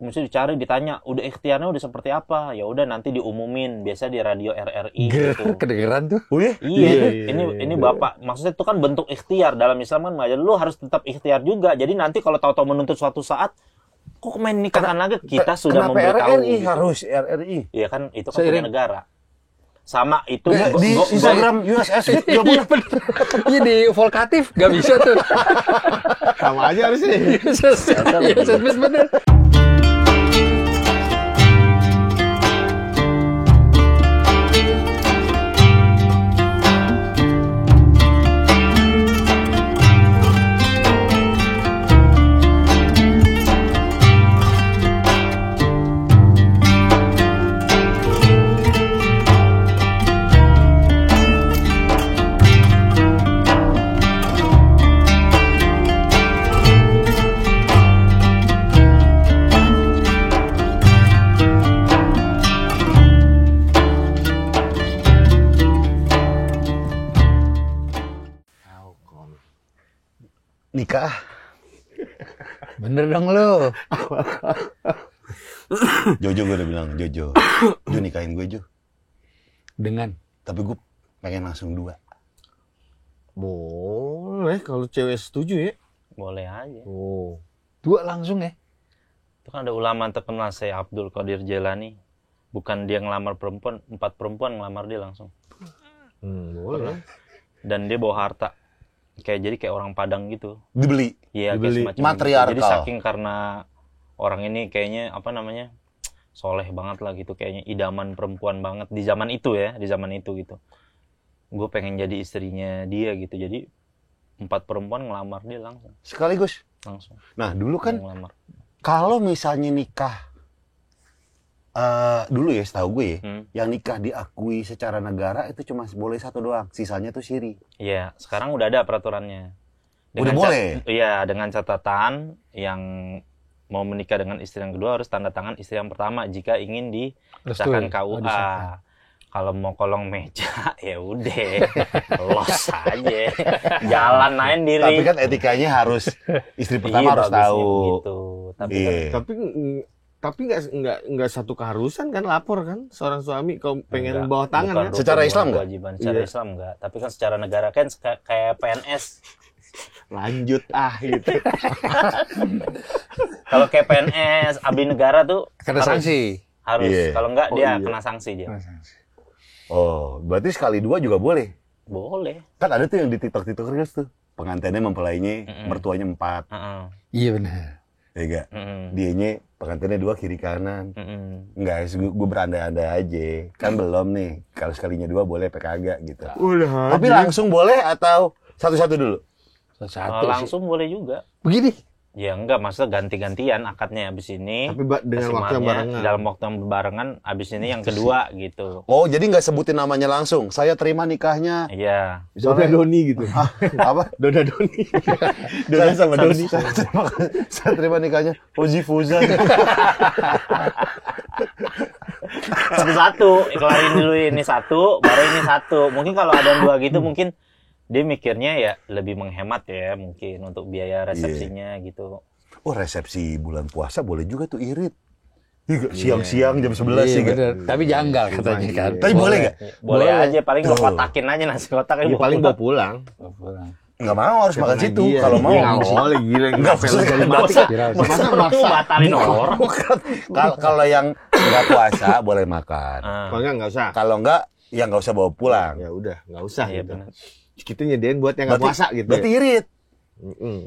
mesti dicari, ditanya, udah ikhtiarnya udah seperti apa? Ya udah nanti diumumin, biasa di radio RRI gitu. Kedengeran tuh. Oh ya? Iya, ini Bapak, maksudnya itu kan bentuk ikhtiar. Dalam Islam kan mengajar lu harus tetap ikhtiar juga. Jadi nanti kalau tahu-tahu menuntut suatu saat, kok main nikahkan lagi? Kita sudah kenapa memberitahu. RRI gitu. harus RRI? Iya kan, itu kan punya negara. Sama itu Di Instagram USS nggak boleh. Iya di Volkatif nggak bisa tuh. Sama aja harusnya. Iya, bener. Nikah. Bener dong lo. Jojo gue udah bilang, Jojo nikahin gue, Jo. Dengan? Tapi gue pengen langsung 2. Boleh kalau cewek setuju ya. boleh aja. Oh. 2 langsung ya? Itu kan ada ulama terkenal, Syekh Abdul Qadir Jailani. Bukan dia ngelamar perempuan, 4 perempuan ngelamar dia langsung. Boleh. Dan dia bawa harta. Jadi kayak orang Padang gitu. Dibeli. Iya, kayak Dibeli. semacam Matriarkal. gitu. Jadi saking karena orang ini kayaknya soleh banget lah gitu, kayaknya idaman perempuan banget di zaman itu ya, gitu. Gue pengen jadi istrinya dia gitu. Jadi 4 perempuan ngelamar dia langsung. Sekaligus. Langsung. Nah, dulu kan ngelamar. kalau misalnya nikah dulu ya, setahu gue ya, yang nikah diakui secara negara itu cuma boleh 1 doang, sisanya tuh siri. Iya, sekarang udah ada peraturannya. Udah boleh? Iya, dengan catatan yang mau menikah dengan istri yang kedua harus tanda tangan istri yang pertama jika ingin disahkan KUA. Kalau mau kolong meja ya udah los aja, jalan aja diri. Tapi kan etikanya harus istri pertama harus tahu. Gitu. Tapi nggak satu keharusan kan, lapor kan seorang suami kalau pengen bawa tangan kan. Secara Islam nggak? Kewajiban secara Islam nggak. Tapi kan secara negara kan kayak PNS. Lanjut gitu. Kalau kayak PNS, abdi negara tuh Kena sanksi. Harus. Iya. Kalau enggak dia kena sanksi dia. Oh, berarti sekali 2 juga boleh? Boleh. Kan ada tuh yang di TikTok Reels tuh, pengantinnya mempelainya, mertuanya 4. Iya benar. Ya enggak? Dianya pengantinnya 2 kiri kanan. Enggak, gue berandai-andai aja. Kan belum nih. Kalau sekalinya 2 boleh apa kagak gitu. Udah. Tapi langsung boleh atau satu-satu dulu? Satu langsung boleh juga. Begini. Ya enggak, maksudnya ganti-gantian akadnya abis ini. Tapi dengan waktu yang barengan. Dalam waktu yang barengan, abis ini yang kedua gitu. Oh, jadi nggak sebutin namanya langsung. Saya terima nikahnya. Iya. Dona Doni gitu. Apa? Dona Doni. Dona sama Doni. Saya terima nikahnya Fauzi Fauzan. Satu-satu, kelarin dulu ini 1, baru ini 1. Mungkin kalau ada 2 gitu mungkin dia mikirnya ya lebih menghemat ya mungkin untuk biaya resepsinya gitu. Oh, resepsi bulan puasa boleh juga tuh irit. Siang-siang jam 11 sih bener. Tapi janggal katanya kan. Tapi boleh nggak? Boleh aja, paling lo kotakin aja nasi kotaknya. Paling bawa pulang. Nggak mau, harus makan situ. Kalau mau boleh, gila. Nggak Masa maksa batalin orang. Kalau yang nggak puasa boleh makan. Kalau nggak usah. Kalau nggak, ya nggak usah bawa pulang. Ya udah, nggak usah. Iya Gitu. benar. Kita nyediain buat yang nggak puasa gitu. Berarti irit.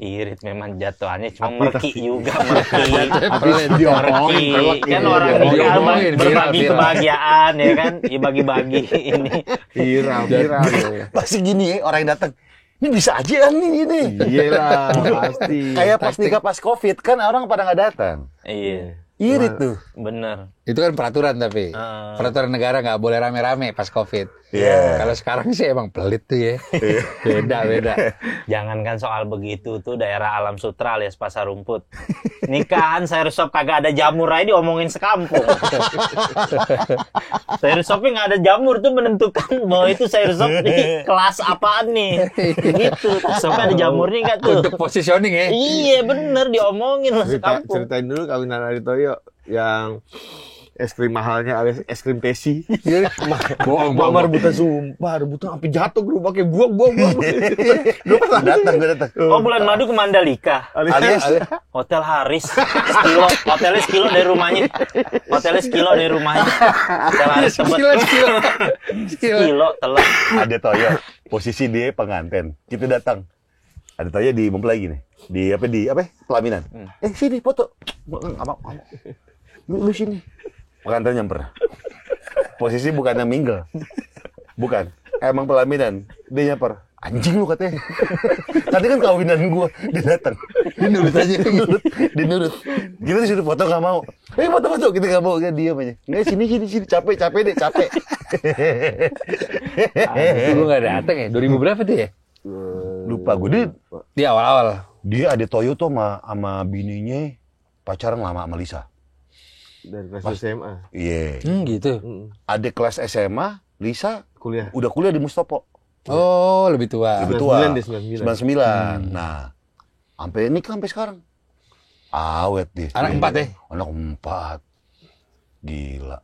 Irit memang jatuhannya cuma merki juga, merki kan orang nikah berbagi kebahagiaan ya kan, bagi-bagi ini viral. Pasti gini ya, orang yang datang, ini bisa aja kan ini. Iyalah, pasti. Kayak pas nikah pas COVID kan orang pada nggak datang. Iya. Irit tuh. Bener. Itu kan peraturan tapi. Peraturan negara nggak boleh rame-rame pas COVID. Iya. Kalau sekarang sih emang pelit tuh ya. Beda. Jangankan soal begitu tuh daerah Alam Sutra alias Pasar Rumput. Nikahan sayur sop kagak ada jamur aja diomongin sekampung. Sayur sopnya nggak ada jamur tuh menentukan bahwa itu sayur sop di kelas apaan nih. Gitu. Sopnya ada jamurnya nggak tuh? Untuk positioning ya. Iya bener diomongin lah sekampung. Ceritain dulu kawinan Aditoyo yang es krim mahalnya alias es krim tesi. Bohong. Mama rebutan sumpah, rebutan sampai jatuh gerobaknya buang. Gue pernah datang. Oh bulan madu ke Mandalika. Alias Hotel Haris. Hotelnya sekilo dari rumahnya. Hotel Haris Tebet. Sekilo telat. ada Toyo, posisi dia pengantin. Kita datang. Ada Toyo di mempelai gini. Di pelaminan. Sini foto. Lu sini. Pengantin nyamper. Posisi bukannya mingle. Bukan. Emang pelaminan. Dia nyamper. Anjing lu katanya. Tadi kan kawinan gua. Dia datang. Dia nurut aja. Dia nurut. Kita disuruh foto gak mau. Foto. Kita gak mau. Kan diam aja. Nggak, sini. Capek deh. Lu nggak datang ya? 2000 berapa tuh ya? Lupa gue. Di awal-awal. Dia ada Toyo tuh sama bininya pacaran lama sama Lisa. Dari kelas SMA. Iya. Gitu. Adik kelas SMA, Lisa Kuliah. udah kuliah di Mustopo. Oh, lebih tua. Lebih tua. 99. 99. Nah, sampai nikah sampai sekarang. Awet dia. Anak 4 ya? Anak 4. Gila.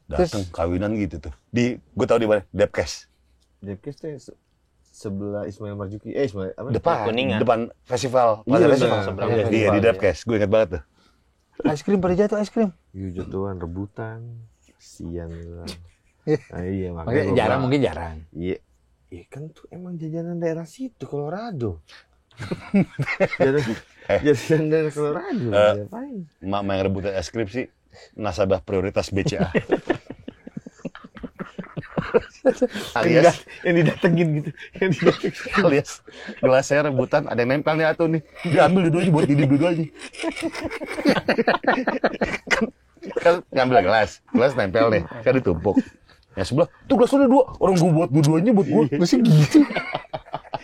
Datang kawinan gitu tuh. Gue tahu di mana? Depkes. Depkes tuh sebelah Ismail Marzuki. Ismail apa? Depan festival. Iya, Festival. seberang Iya, festival, di Depkes. Gue ingat banget tuh. Es krim pada jatuh es krim. Iya jatuhan rebutan. Sian gitu. Nah, iya Makanya jarang, mungkin jarang. Iya. Iya kan tuh emang jajanan daerah situ Colorado. Jajanan daerah Colorado. Ngapain? Mama yang rebutan es krim sih nasabah prioritas BCA. alias yang didatengin gitu. alias gelasnya rebutan, ada yang nempel nih atuh nih. Diambil dua-duanya buat diri dua-duanya. kan ngambil gelas nempel nih, kan ditumpuk. Yang sebelah, tuh gelasnya 2. Orang gua buat dua-duanya buat gua. Masih gitu.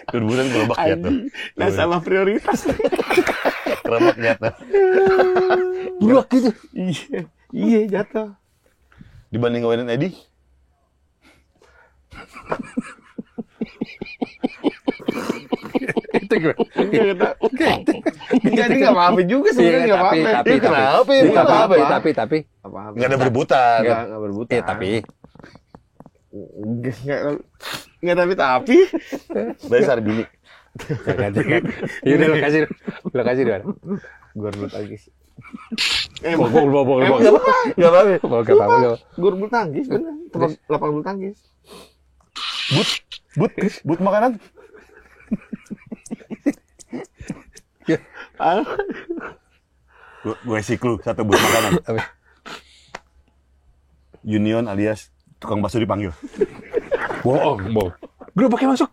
Rebutan gerobak jatuh. Nasabah prioritas. Gerobak jatuh. Buak gitu. Iya jatuh. Dibanding ngawinin Edi, Itu gue. Jadi nggak apa-apa juga sebenarnya nggak apa-apa. Tapi. nggak ada berebutan. Nggak berbuta. Tapi. Nggak tapi. Dari Sarbini. Iya udah lo kasih dua. Gue rebut tangkis. Nggak apa-apa. Gue rebut tangkis bener. Lapangan bulu tangkis. But makanan. Gue sih clue satu but makanan. Union alias tukang bakso dipanggil. Bohong. Gerobaknya masuk.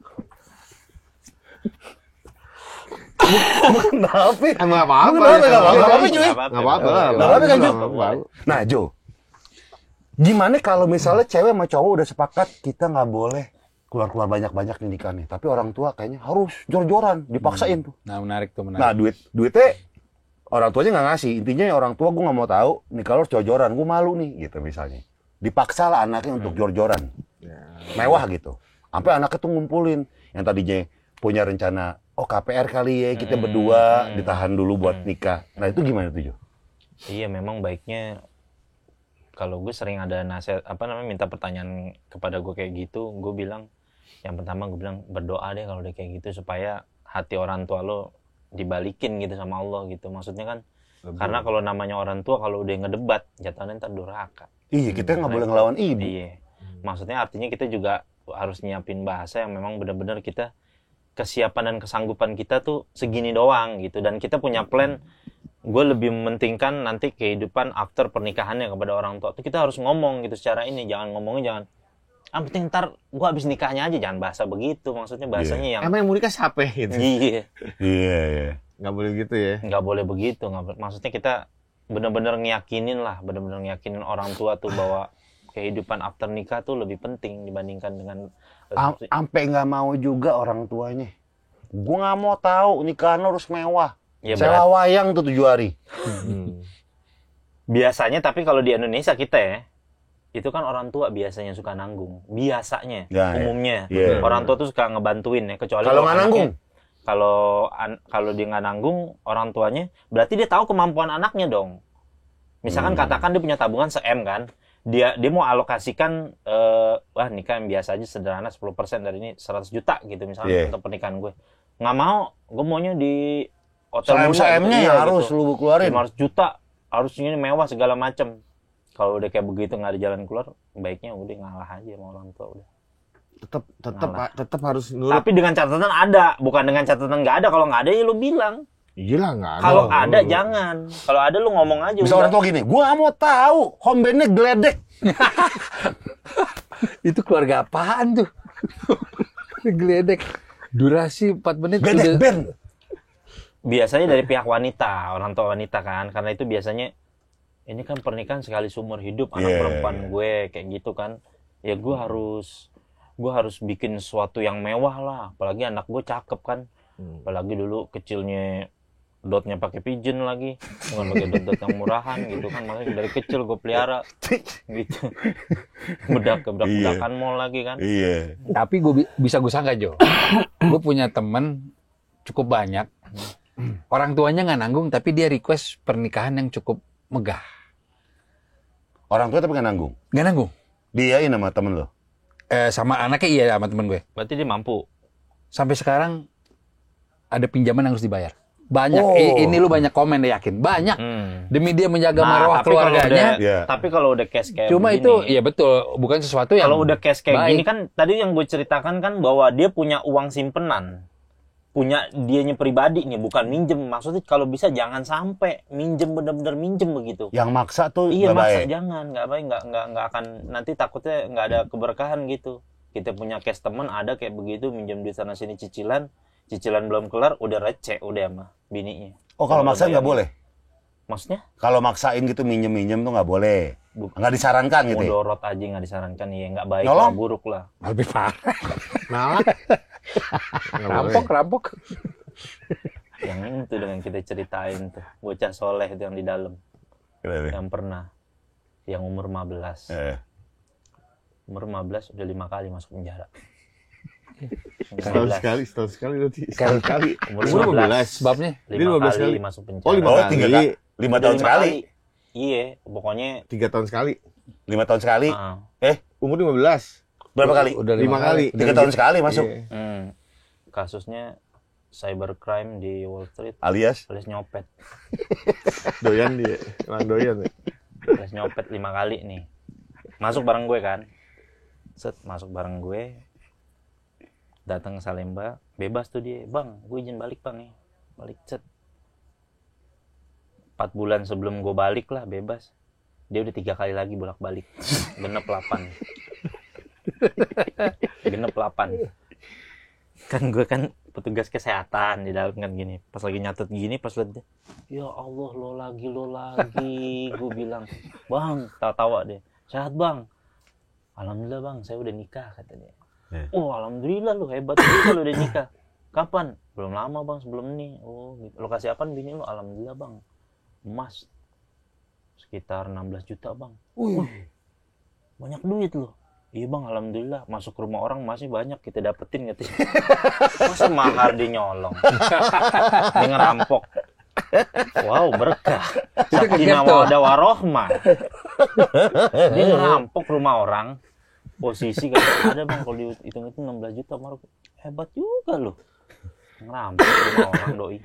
Kenapa? Nggak apa-apa. Nggak apa-apa kan, Jo? Nah, Jo. Gimana kalau misalnya cewek sama cowok udah sepakat kita nggak boleh keluar-keluar banyak-banyak nih nikah nih, tapi orang tua kayaknya harus jor-joran, dipaksain tuh. Nah, menarik. Nah, duitnya orang tuanya nggak ngasih. Intinya orang tua gue nggak mau tahu nih kalau harus jor-joran, gue malu nih gitu misalnya. Dipaksa lah anaknya untuk jor-joran. Mewah gitu. Sampai anaknya tuh ngumpulin yang tadinya punya rencana, KPR kali ya, kita berdua ditahan dulu buat nikah. Nah, itu gimana tuh, Jo? Iya, memang baiknya kalau gue sering ada nasihat minta pertanyaan kepada gue kayak gitu, gue bilang yang pertama gue bilang berdoa deh kalau udah kayak gitu supaya hati orang tua lo dibalikin gitu sama Allah gitu. Maksudnya kan karena kalau namanya orang tua kalau udah ngedebat jatuhnya ntar durhaka. Iya, kita nggak boleh ngelawan ibu. Iya. Maksudnya artinya kita juga harus nyiapin bahasa yang memang benar-benar kita kesiapan dan kesanggupan kita tuh segini doang gitu, dan kita punya plan. Gue lebih mementingkan nanti kehidupan after pernikahannya kepada orang tua tuh kita harus ngomong gitu secara ini, ngomongnya jangan penting ntar gue habis nikahnya aja, jangan bahasa begitu. Maksudnya bahasanya yang emang yang mau nikah siapa gitu. Iya. Nggak boleh gitu ya. Nggak boleh begitu. Maksudnya kita benar-benar ngiyakinin orang tua tuh bahwa kehidupan after nikah tuh lebih penting dibandingkan dengan Sampai nggak mau juga orang tuanya. Gue nggak mau tahu nikahan harus mewah. Ya, sewa wayang tuh 7 hari. Biasanya tapi kalau di Indonesia kita ya, itu kan orang tua biasanya suka nanggung. Biasanya, umumnya. Orang tua tuh suka ngebantuin ya, kecuali kalau nggak nanggung. Kalau dia nggak nanggung orang tuanya, berarti dia tahu kemampuan anaknya dong. Misalkan katakan dia punya tabungan se-M kan, dia mau alokasikan nikah yang biasa aja sederhana 10% dari ini 100 juta gitu misalnya untuk pernikahan gue. Nggak mau, gue maunya di hotel se-M-nya ya harus lu keluarin 500 juta, harus ini mewah segala macem. Kalau udah kayak begitu nggak ada jalan keluar, baiknya udah ngalah aja sama orang tua udah. Tetap harus nurut. Tapi dengan catatan ada, bukan dengan catatan nggak ada. Kalau nggak ada ya lu bilang. Iyalah nggak ada. Kalau ada jangan. Kalau ada lu ngomong aja. Bisa orang tua gini, gua mau tahu home band-nya geledek. Itu keluarga apaan tuh? Geledek. Durasi 4 menit. Geledek band. Biasanya dari pihak wanita, orang tua wanita kan. Karena itu biasanya, ini kan pernikahan sekali seumur hidup, anak perempuan gue, kayak gitu kan. Ya gue harus bikin sesuatu yang mewah lah. Apalagi anak gue cakep kan. Apalagi dulu kecilnya dotnya pakai pigeon lagi, bukan pakai dot yang murahan gitu kan. Makanya dari kecil gue pelihara gitu. Bedak-bedakan mall lagi kan. Iya. Tapi gue bisa gue sangka Jo. Gue punya temen cukup banyak. Orang tuanya nggak nanggung, tapi dia request pernikahan yang cukup megah. Orang tua tapi nggak nanggung. Nggak nanggung. Diain sama temen lo. Sama anaknya iya sama temen gue. Berarti dia mampu. Sampai sekarang ada pinjaman yang harus dibayar. Banyak. Ini lu banyak komen deh, yakin. Banyak. Demi dia menjaga marwah keluarganya. Tapi kalau udah cash kayak cuma begini, itu iya betul, bukan sesuatu yang kalau udah cash kayak baik. gini kan tadi yang gue ceritakan kan bahwa dia punya uang simpenan. Punya dianya pribadi nih, bukan minjem. Maksudnya kalau bisa jangan sampai minjem, bener-bener minjem begitu. Yang maksa tuh iya, maksa baik. jangan, nggak baik, nggak akan, nanti takutnya nggak ada keberkahan gitu. Kita punya cash temen ada kayak begitu, minjem di sana sini cicilan belum kelar udah receh udah sama bininya. Oh kalau maksa nggak boleh? Maksudnya? Kalau maksain gitu minjem tuh nggak boleh. Nggak disarankan gitu. Mudorot aja nggak disarankan, ya nggak baik lah, buruk lah. Lebih parah. Malah rampok. Yang itu dengan kita ceritain tuh, bocah soleh itu yang di dalam. Yang pernah, yang umur 15. Umur 15 udah 5 kali masuk penjara. setahun sekali berarti. Sekali. Umur 15. Sebabnya? 5 kali masuk penjara. Oh 5 kali. 5 tahun sekali. Iya, pokoknya 3 tahun sekali. 5 tahun sekali. Umur 15. Berapa kali? Udah 5 kali. 3 tahun sekali masuk. Kasusnya cybercrime di Wall Street. Alias nyopet. Doyan dia. Emang doyan ya. Alias nyopet 5 kali nih. Masuk bareng gue kan. Masuk bareng gue. Datang ke Salemba, bebas tuh dia. Bang, gue izin balik bang ya. Balik set. 4 bulan sebelum gue balik lah, bebas. Dia udah 3 kali lagi bolak-balik. Genep 8. Kan gue kan petugas kesehatan di dalam kan gini. Pas lagi nyatet gini, pas liat dia, ya Allah lo lagi. Gue bilang, bang, tawa dia. Sehat bang. Alhamdulillah bang, saya udah nikah katanya. Oh alhamdulillah lu hebat juga lu udah nikah. Kapan? Belum lama bang, sebelum ini. Oh gitu. Lokasi apaan bini lu? Alhamdulillah bang, emas sekitar 16 juta bang. Banyak duit lu. Iya bang, alhamdulillah. Masuk rumah orang masih banyak kita dapetin katanya. Masa mahar dia nyolong, dia ngerampok. Wow, berkah. Sakinah mawaddah warohmah. Dia ngerampok rumah orang. Posisi kan ada bang, kalau dihitung itu 16 juta Marco. Hebat juga loh. Ngerampok rumah orang doi.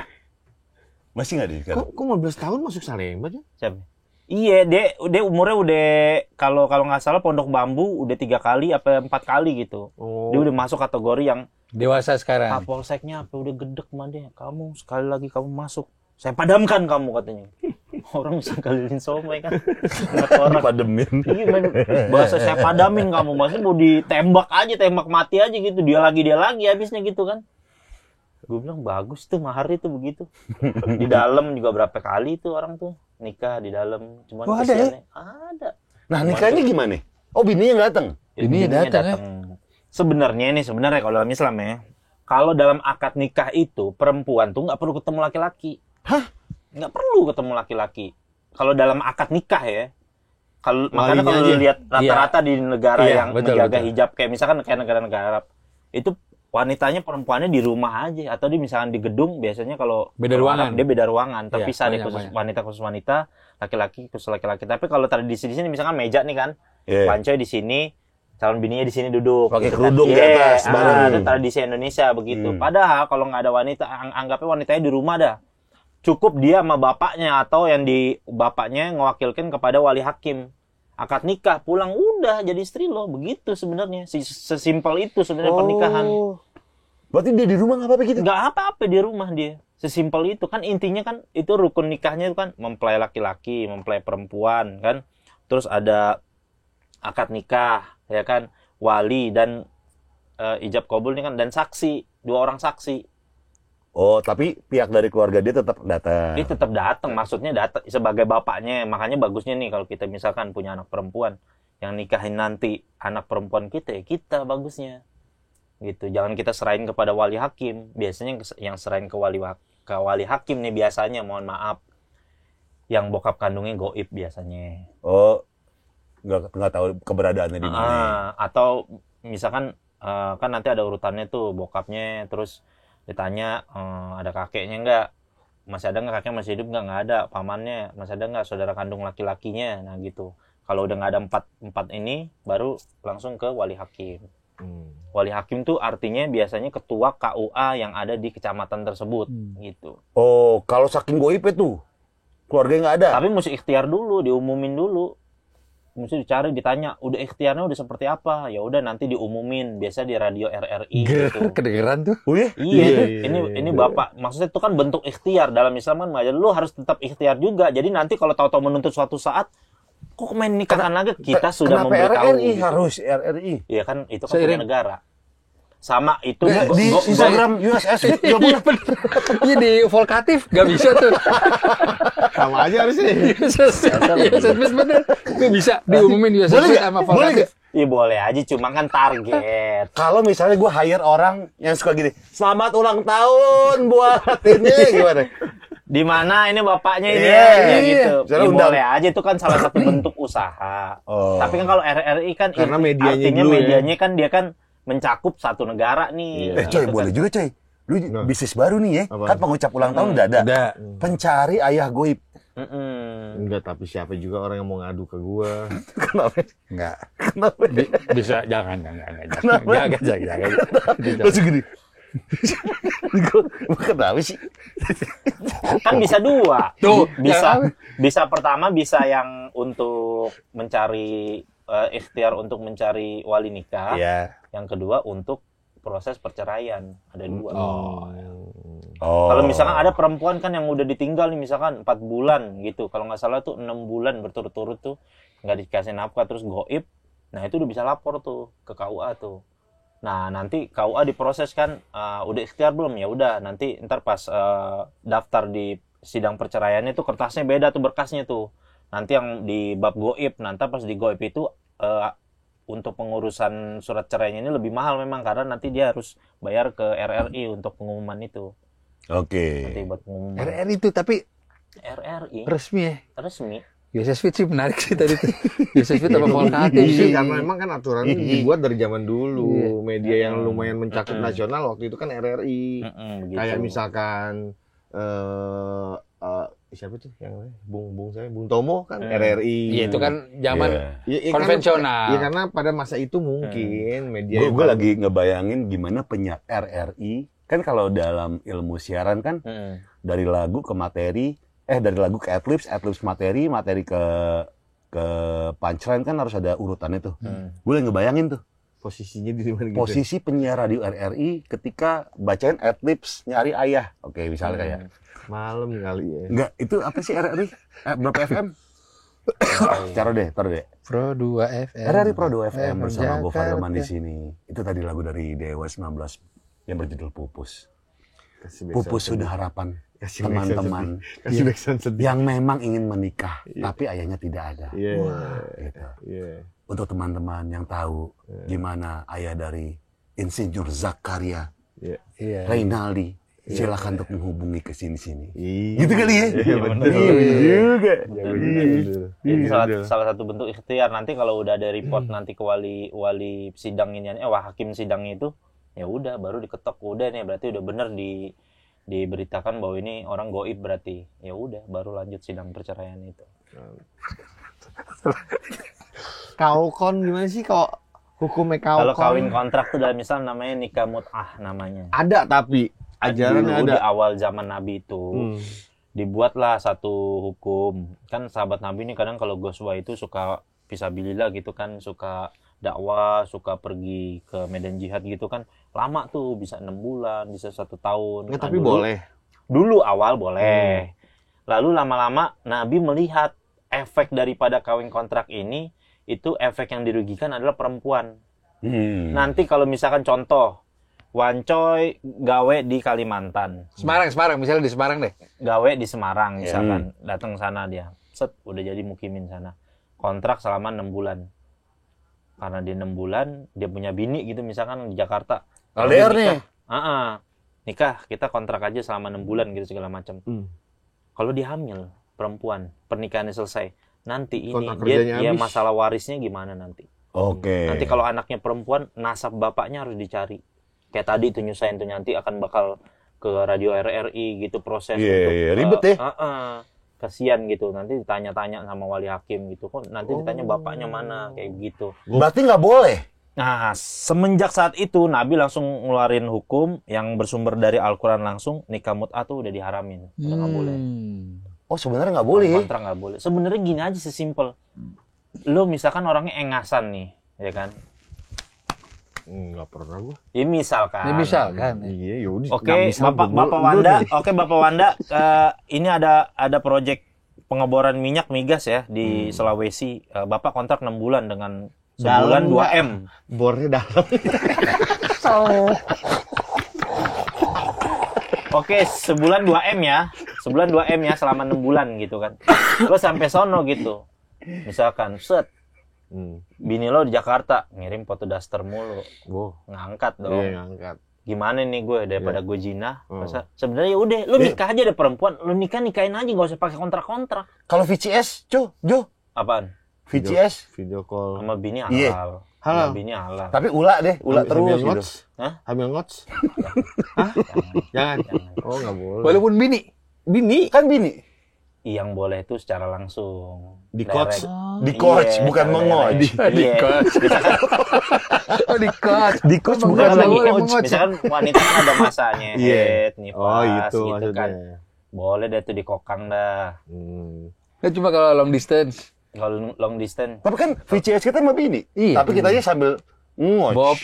masih nggak dia? Kok 15 tahun masuk Salemba ya? Siapa? Iya, dia umurnya udah kalau nggak salah Pondok Bambu udah 3 kali apa 4 kali gitu. Dia udah masuk kategori yang dewasa sekarang. Kapolseknya apa udah gedek mah dia. Kamu sekali lagi kamu masuk, saya padamkan kamu katanya. Orang bisa kalilin somai kan. Pademin. Iya, bahasa saya padamin kamu, masih mau ditembak aja, tembak mati aja gitu. Dia lagi habisnya gitu kan. Gue bilang bagus tuh mahar itu begitu. Di dalam juga berapa kali tuh orang tuh nikah di dalam. Cuman ada ya? Ada. Nah nikahnya gimana? Oh, bininya datang. Bininya datang. Sebenarnya kalau dalam Islam ya, kalau dalam akad nikah itu perempuan tuh nggak perlu ketemu laki-laki. Hah? Nggak perlu ketemu laki-laki. Kalau dalam akad nikah ya, makanya kalau aja. lihat rata-rata di negara yang menjaga betul. hijab kayak misalkan kayak negara-negara Arab, itu wanitanya perempuannya di rumah aja atau di misalkan di gedung biasanya kalau Beda ruangan. dia beda ruangan tapi Iya, di khusus wanita, laki-laki khusus laki-laki. Tapi kalau tradisi di sini misalkan meja nih kan, pancoy di sini, calon bininya di sini duduk pakai gitu kerudung kan. di atas bareng. Ada tradisi Indonesia begitu. Padahal kalau nggak ada wanita, anggapnya wanitanya di rumah dah. Cukup dia sama bapaknya atau yang di bapaknya ngewakilkan kepada wali hakim. Akad nikah pulang udah jadi istri lo, begitu sebenarnya. Sesimpel itu sebenarnya pernikahan. Berarti dia di rumah nggak apa-apa gitu? Nggak apa-apa di rumah dia. Sesimpel itu kan, intinya kan itu rukun nikahnya itu kan mempelai laki-laki, mempelai perempuan kan. Terus ada akad nikah ya kan, wali dan ijab kabul ini kan, dan saksi, 2 orang saksi. Oh, tapi pihak dari keluarga dia tetap datang. Dia tetap datang, maksudnya datang sebagai bapaknya. Makanya bagusnya nih kalau kita misalkan punya anak perempuan yang nikahin nanti anak perempuan kita, ya kita bagusnya. Gitu. Jangan kita serahin kepada wali hakim. Biasanya yang serahin ke wali hakim nih biasanya, mohon maaf, yang bokap kandungnya goib biasanya. Oh, nggak tahu keberadaannya di mana. Atau misalkan kan nanti ada urutannya tuh, bokapnya terus ditanya ada kakeknya nggak, masih ada nggak kakeknya, masih hidup nggak ada, pamannya masih ada nggak, saudara kandung laki-lakinya, nah gitu. Kalau udah nggak ada empat ini, baru langsung ke wali hakim. Wali hakim tuh artinya biasanya ketua KUA yang ada di kecamatan tersebut, gitu. Oh, kalau saking goib itu keluarga nggak ada. Tapi mesti ikhtiar dulu, diumumin dulu. Mesti dicari, ditanya, udah ikhtiarnya udah seperti apa? Ya udah nanti diumumin, biasa di radio RRI gitu. Kedengeran tuh. Oh ya? Iya, ini Bapak, maksudnya itu kan bentuk ikhtiar. Dalam Islam kan mengajar lu harus tetap ikhtiar juga. Jadi nanti kalau tahu-tahu menuntut suatu saat, kok main nikahkan lagi? Kita sudah Kenapa memberitahu. RRI gitu. harus RRI? Iya kan, itu kan punya negara. Sama itu Di Instagram USS nggak boleh. Iya, di Volkatif nggak bisa tuh. Sama aja harusnya. USS bener. Nggak bisa diumumin USS Boleh nggak? sama Boleh nggak? Volkatif. Iya boleh aja, cuma kan target. Kalau misalnya gue hire orang yang suka gini, selamat ulang tahun buat ini, gimana? Di mana ini bapaknya ini Iya, ya gitu. Misalnya Ya, undang. boleh aja, itu kan salah satu bentuk usaha. Oh. Tapi kan kalau RRI kan Karena medianya artinya dulu ya. medianya kan dia kan mencakup satu negara nih. Coy, Gitu boleh kan. juga coy. Lu bisnis baru nih ya, Apa? kan pengucap ulang tahun udah ada. Udah. Pencari ayah goib. Enggak, tapi siapa juga orang yang mau ngadu ke gua. Kenapa? Nggak. Kenapa? Bisa, jangan. Kenapa? Jangan. Langsung gini. Gue kenapa sih? Kan bisa dua. Tuh, Bisa pertama bisa yang untuk mencari ikhtiar untuk mencari wali nikah. Iya. Yang kedua untuk proses perceraian. Ada dua. Oh. Kalau misalkan ada perempuan kan yang udah ditinggal nih misalkan 4 bulan gitu. Kalau nggak salah tuh 6 bulan berturut-turut tuh nggak dikasih nafkah terus goib. Nah itu udah bisa lapor tuh ke KUA tuh. Nah nanti KUA diproses kan udah ikhtiar belum, ya udah nanti ntar pas daftar di sidang perceraiannya tuh kertasnya beda tuh berkasnya tuh. Nanti yang di bab goib, nanti pas di goib itu untuk pengurusan surat cerainya ini lebih mahal memang karena nanti dia harus bayar ke RRI untuk pengumuman itu. Oke. Nanti buat pengumuman. RRI itu tapi RRI resmi ya. resmi. USS Fit sih menarik sih tadi tuh. USS Fit sama Volkatif sih. Karena memang kan aturannya dibuat dari zaman dulu. Iya. Media yang lumayan mencakup nasional waktu itu kan RRI. Begitu. Kayak misalkan siapa tuh yang Bung Tomo kan RRI. Iya, itu kan zaman Iya. konvensional. Iya, karena pada masa itu mungkin media Gue lagi ngebayangin gimana penyiar RRI. Kan kalau dalam ilmu siaran kan dari lagu ke materi, dari lagu ke adlibs materi ke punchline kan harus ada urutannya tuh. Gue lagi ngebayangin tuh posisinya di mana gitu. posisi penyiar radio RRI ketika bacain adlibs nyari ayah. Oke, misalnya kayak Malam kali ya. enggak, itu apa sih RRI? Berapa FM? Taruh deh. Pro 2 FM. RRI Pro 2 FM bersama Go Jakarta. Firman di sini. Itu tadi lagu dari Dewa 19 yang berjudul Pupus. pupus sudah harapan teman-teman Kasih backsound sedih. yang memang ingin menikah, tapi ayahnya tidak ada. Iya. Gitu. Iya. Untuk teman-teman yang tahu gimana ayah dari Insinyur Zakaria Iya. Reynaldi, silakan untuk menghubungi ke sini-sini. Iya. Gitu kali ya? Iya, bener. juga. Itu salah satu bentuk ikhtiar. Nanti kalau udah ada report nanti ke wali sidang ini, hakim sidangnya itu, ya udah baru diketok, udah nih berarti udah bener diberitakan bahwa ini orang goib, berarti ya udah baru lanjut sidang perceraian itu. Kaukon gimana sih kok hukumnya kaukon? Kalau kawin kontrak tuh dalam Islam namanya nikah mut'ah namanya. Ada tapi ajarannya Dulu ada. di awal zaman Nabi itu dibuatlah satu hukum. Kan sahabat Nabi ini kadang kalau Ghazwah itu suka fisabilillah gitu kan, suka dakwah, suka pergi ke medan jihad gitu kan, lama tuh bisa 6 bulan, bisa 1 tahun. Nggak, tapi boleh. Dulu awal boleh. Lalu lama-lama Nabi melihat efek daripada kawin kontrak ini, itu efek yang dirugikan adalah perempuan. Nanti kalau misalkan contoh, Wancoy gawe di Kalimantan. Semarang, misalnya di Semarang deh. Gawe di Semarang misalkan, datang sana dia. Set, udah jadi mukimin sana. Kontrak selama 6 bulan. Karena dia 6 bulan, dia punya bini gitu misalkan di Jakarta. LDR nih. Nikah, kita kontrak aja selama 6 bulan gitu segala macam. Kalau dia hamil, perempuan, pernikahannya selesai. Nanti ini dia masalah warisnya gimana nanti? Oke. Nanti kalau anaknya perempuan, nasab bapaknya harus dicari. Kayak tadi tuh nyusahin tuh, nanti akan bakal ke radio RRI gitu proses untuk ribet ya. Kasian gitu, nanti ditanya-tanya sama wali hakim gitu, kok nanti ditanya bapaknya mana, kayak gitu. Berarti nggak boleh. Nah, semenjak saat itu Nabi langsung ngeluarin hukum yang bersumber dari Al-Quran langsung, nikah mut'ah tuh udah diharamin, udah nggak boleh. Oh, sebenarnya nggak boleh. Kontrak nggak boleh. Sebenarnya gini aja sesimpel. Lo misalkan orangnya engasan nih, ya kan? Nggak pernah gua. Ya misalkan. Iya, yaudah. Oke, Bapak Wanda. Oke, Bapak Wanda. Ini ada proyek pengeboran minyak migas ya di Sulawesi. Bapak kontrak 6 bulan dengan sebulan 2M. Bornya dalam. Oke, sebulan 2M ya. Sebulan 2M ya selama 6 bulan gitu kan. Lo sampai sono gitu. Misalkan, set. Bini lo di Jakarta, ngirim foto daster mulu. Ngangkat dong. Iya, ngangkat. Gimana nih gue daripada gue zina? Sebenarnya udah, lo nikah aja deh perempuan, lo nikahin aja, nggak usah pakai kontrak-kontrak. Kalau VCS, Jo. Apaan? VCS. Video call. Sama bini halal. Iya. Halal. Sama bini halal. Tapi ula terus gitu. Hamil ngots? Hah? Jangan. Oh, nggak boleh. Walaupun bini. Kan bini. Yang boleh itu secara langsung. Di coach. Di coach, bukan mengoj. Di coach. Di coach bukan mengoj. Misalkan wanita kan ada masanya, head, nifas, oh, itu gitu kan. Boleh deh tuh dikokang dah. Kan cuma kalau long distance. Kalau long distance. Tapi kan VCS kita sama bini. Iya. Tapi kita aja sambil ngoj. Bob.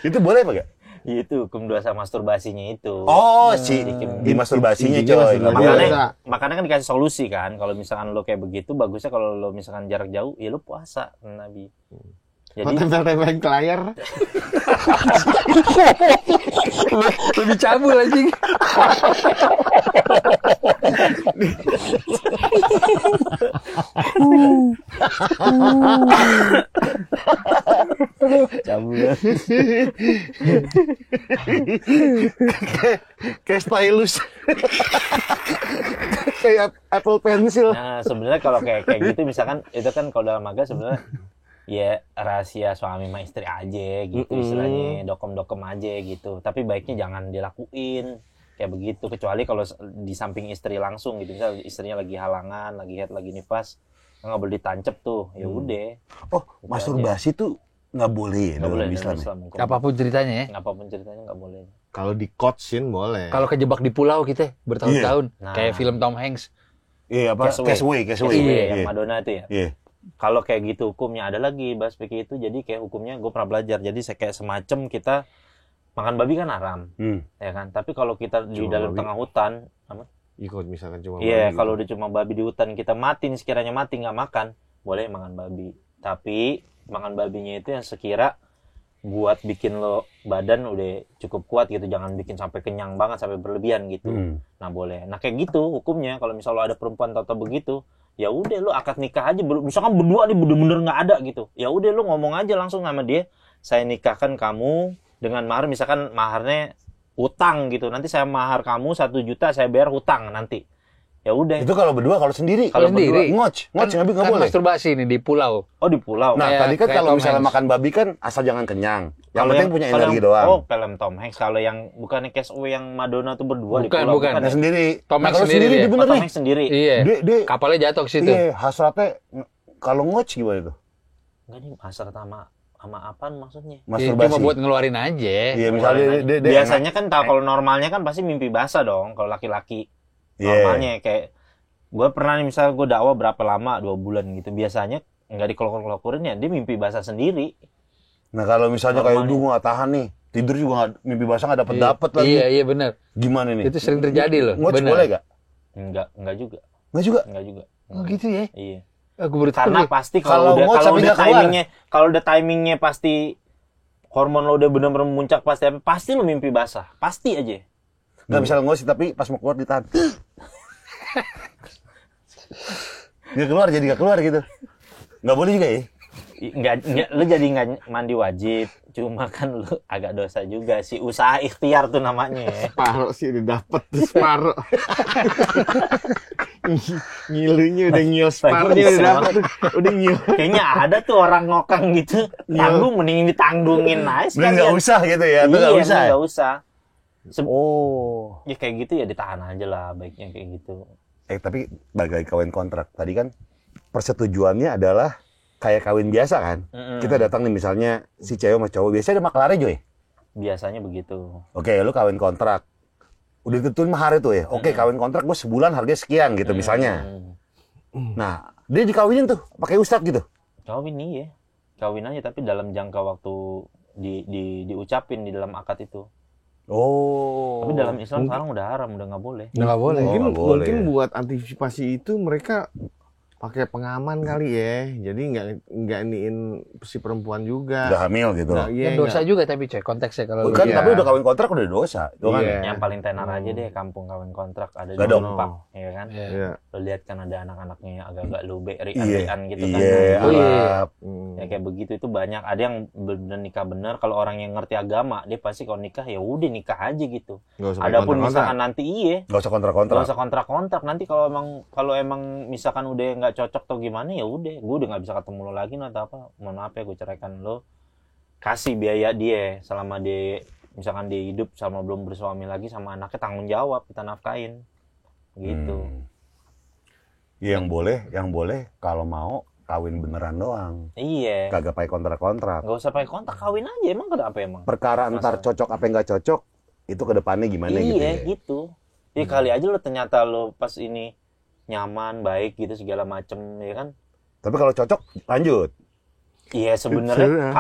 Itu boleh apa gak? Itu hukum dosa masturbasinya itu. Oh, di masturbasinya coy. Makanya kan dikasih solusi kan. Kalau misalkan lo kayak begitu, bagusnya kalau lo misalkan jarak jauh, ya lo puasa, Nabi. Jadi tempel-tempelin ke layar. Lebih cabul anjing. cabul. Kayak stylus. Kayak Apple Pencil. Nah, sebenarnya kalau kayak gitu misalkan itu kan kalau dalam agama sebenarnya ya rahasia suami sama istri aja gitu istilahnya, dokem-dokem aja gitu. Tapi baiknya jangan dilakuin kayak begitu, kecuali kalau di samping istri langsung gitu. Misal istrinya lagi halangan, lagi head, lagi nifas, nggak boleh ditancep tuh. Ya udah. Oh, masturbasi tuh nggak boleh ya dalam Islam. Apapun ceritanya ya. Apapun ceritanya nggak boleh. Kalau di coachin boleh. Kalau kejebak di pulau kita bertahun-tahun, kayak film Tom Hanks. Iya, apa? Castaway. Yang Madonna itu ya. Iya. Kalau kayak gitu hukumnya ada lagi bahas pikir itu, jadi kayak hukumnya gue pernah belajar, jadi kayak semacam kita makan babi kan haram, ya kan, tapi kalau kita di dalam tengah hutan ikut misalkan cuma kalau udah cuma babi di hutan kita mati nih, sekiranya mati nggak makan boleh makan babi, tapi makan babinya itu yang sekira buat bikin lo badan udah cukup kuat gitu, jangan bikin sampai kenyang banget sampai berlebihan gitu. Nah boleh. Nah kayak gitu hukumnya kalau misal lo ada perempuan atau begitu, ya udah lo akad nikah aja. Misalkan berdua nih bener-bener nggak ada gitu, ya udah lo ngomong aja langsung sama dia, saya nikahkan kamu dengan mahar, misalkan maharnya utang gitu, nanti saya mahar kamu 1 juta, saya bayar hutang nanti. Ya udah. Itu kalau berdua, kalau sendiri. Kalau sendiri ngoc nggak kan boleh. masturbasi nih di pulau. Oh di pulau. Nah, tadi kan kayak kalau Tom misalnya Hanks. makan babi kan asal jangan kenyang. Yang Kalau penting punya energi doang. Oh, film Tom Hanks. Kalau yang bukannya Castaway yang Madonna tuh berdua di Bukan, pulau, bukan. Nah, sendiri. Tom Nah, Hanks kalau sendiri dia. dia bener Tom nih. Hanks sendiri. Iya. Dia Kapalnya jatuh ke situ. iya, hasratnya kalau ngoc gimana tuh? Enggak nih, hasrat sama apaan maksudnya? Iya, Masturbasi. cuma buat ngeluarin aja. Iya, misalnya dia Biasanya kan kalau normalnya kan pasti mimpi basah dong kalau laki-laki. Iya. Normalnya kayak gue pernah nih, misalnya gue dakwah berapa lama, 2 bulan gitu, biasanya nggak dikelokor-kelokorin ya, dia mimpi basah sendiri. Nah, kalau misalnya kayak Normalnya. gue nggak tahan nih, tidur juga nggak, mimpi basah nggak dapet lagi. Iya, iya benar. Gimana nih? Itu sering terjadi loh. Ngoc Benar. boleh gak? Enggak juga. Nggak juga. Enggak juga. Oh gitu ya? Iya. Aku baru tahu Karena nih. pasti Kalau kalau ngot udah sampai nggak keluar. kalau udah timingnya pasti hormon lo udah benar-benar memuncak, pasti lo mimpi basah. Pasti aja. Nggak bisa ngoc tapi pas mau keluar ditahan. Nggak keluar, jadi nggak keluar gitu. Nggak boleh juga ya? Enggak, lo jadi nggak mandi wajib. Cuma kan lo agak dosa juga sih. Usaha ikhtiar tuh namanya ya. Separuh sih udah dapet tuh separuh. Ngilunya udah ngil separuhnya udah dapet tuh. Udah ngil. Kayaknya ada tuh orang ngokang gitu. Tanggung, mending ditangdungin aja Udah nggak usah gitu ya? Itu Iya, nggak usah. nggak usah. Oh. Ya kayak gitu ya ditahan aja lah, baiknya kayak gitu. Tapi balik lagi kawin kontrak. Tadi kan persetujuannya adalah kayak kawin biasa kan? Kita datang nih misalnya si cewek sama cowok. Biasanya ada maklarnya Joy. Biasanya begitu. Oke, lu kawin kontrak. Udah ditentuin mahar itu ya. Oke, kawin kontrak gue sebulan harganya sekian gitu misalnya. Nah, dia dikawinin tuh pakai ustadz gitu. Kawin nih ya. Kawin aja tapi dalam jangka waktu diucapin di dalam akad itu. Oh. Tapi dalam Islam sekarang udah haram, udah nggak boleh. Udah nggak boleh. Oh, nggak boleh. Mungkin buat antisipasi itu mereka pakai pengaman kali ya. Jadi nggak iniin si perempuan juga. udah hamil gitu. Nah, Ya iya, dosa nggak- juga tapi coy konteksnya kalau Bukan, Iya. tapi udah kawin kontrak udah dosa. Itu kan. Iya. Yang paling tenar aja deh kampung kawin kontrak ada di Gadong. Dempak, ya kan? Iya. Iya. Lo lihat kan ada anak-anaknya yang agak-agak lube, Iya, rian gitu kan. iya, Oh, iya. Arab. Ya kayak begitu itu banyak. Ada yang benar nikah bener. Kalau orang yang ngerti agama, dia pasti kalau nikah ya udah nikah aja gitu. Nggak usah pakai Adapun kontrak-kontrak. misalkan nanti Nggak usah nggak kontrak-kontrak. usah kontrak-kontrak. Nanti kalau emang misalkan udah nggak cocok atau gimana ya udah, gue udah nggak bisa ketemu lo lagi atau apa. Mohon maaf ya, gue ceraikan lo. Kasih biaya dia selama dia misalkan dia hidup sama belum bersuami lagi, sama anaknya tanggung jawab kita nafkain. Gitu. Yang boleh kalau mau kawin beneran doang. Iya. Kagak pakai kontrak-kontrak. Nggak usah pakai kontrak, kawin aja. Emang kenapa emang? Perkara entar cocok apa nggak cocok itu ke depannya gimana gitu Iya ya. gitu. Ya kali aja lo ternyata lo pas ini nyaman, baik gitu segala macem, ya kan? Tapi kalau cocok lanjut. Iya sebenarnya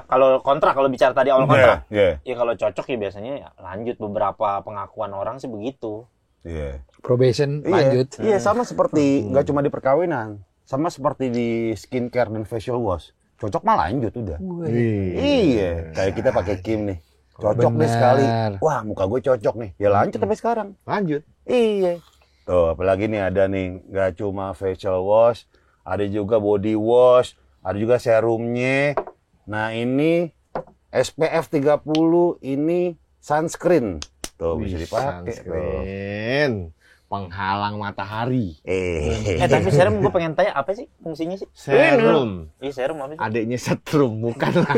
kalau kontrak, kalau bicara tadi awal kontrak, Iya. ya kalau cocok ya biasanya ya lanjut. Beberapa pengakuan orang sih begitu. Iya. probation Iya. lanjut. Iya, sama seperti nggak cuma di perkawinan, sama seperti di skincare dan facial wash. Cocok mah lanjut udah. Iya, kayak kita pakai Kim nih. Cocok nih Bener. sekali. Wah, muka gue cocok nih. Ya lanjut sampai sekarang. Lanjut. Iya. Tuh, apalagi nih ada nih, nggak cuma facial wash, ada juga body wash, ada juga serumnya. Nah, ini SPF 30, ini sunscreen. Tuh, bisa dipakai tuh. Sunscreen. Penghalang matahari. Tapi serum gue pengen tanya apa sih fungsinya sih? Serum. Iya serum apa sih? Adiknya setrum, bukan lah.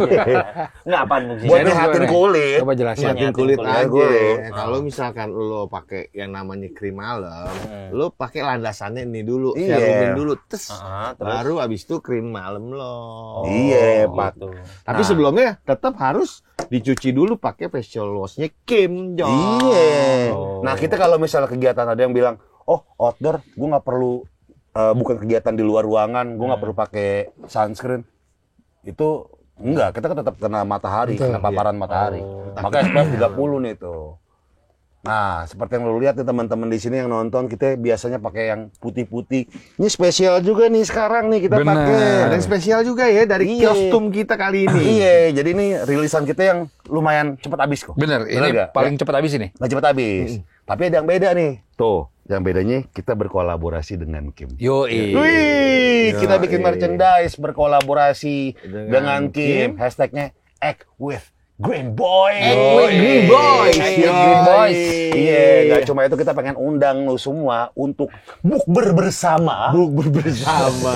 Nggak apaan fungsinya? Buat Serum nihatin gimana? kulit. Coba jelasin. Nyatin Nyatin kulit kulit. aja. Kulit. Kalau misalkan lo pakai yang namanya krim malam, lo pakai landasannya ini dulu, Iya. serumin dulu, tes. Terus? Baru abis itu krim malam lo. Iya, Pak. gitu. Tapi sebelumnya tetap harus dicuci dulu pakai facial washnya Kim Jong. Iya. Oh. Nah, kita kalau misalnya kegiatan ada yang bilang, oh outdoor, gue nggak perlu, bukan kegiatan di luar ruangan, gue nggak perlu pakai sunscreen. Itu enggak, kita kan tetap kena matahari, Betul. kena paparan matahari. Maka SPF 30 nih tuh. Nah, seperti yang lu lihat nih teman-teman di sini yang nonton, kita biasanya pakai yang putih-putih. Ini spesial juga nih sekarang nih kita pakai. Ada yang spesial juga ya dari kostum kita kali ini. Iya, jadi ini rilisan kita yang lumayan cepat habis kok. Bener, ini nggak? paling cepat habis ini. Nggak cepat habis. Tapi ada yang beda nih. Tuh, yang bedanya kita berkolaborasi dengan Kim. Yoi. Wih, kita bikin Yoi. merchandise berkolaborasi dengan Kim. Hashtagnya Act with Green Boys. Green Boys. Green Boys. Iya, nggak cuma itu, kita pengen undang lu semua untuk bukber bersama. Bukber bersama.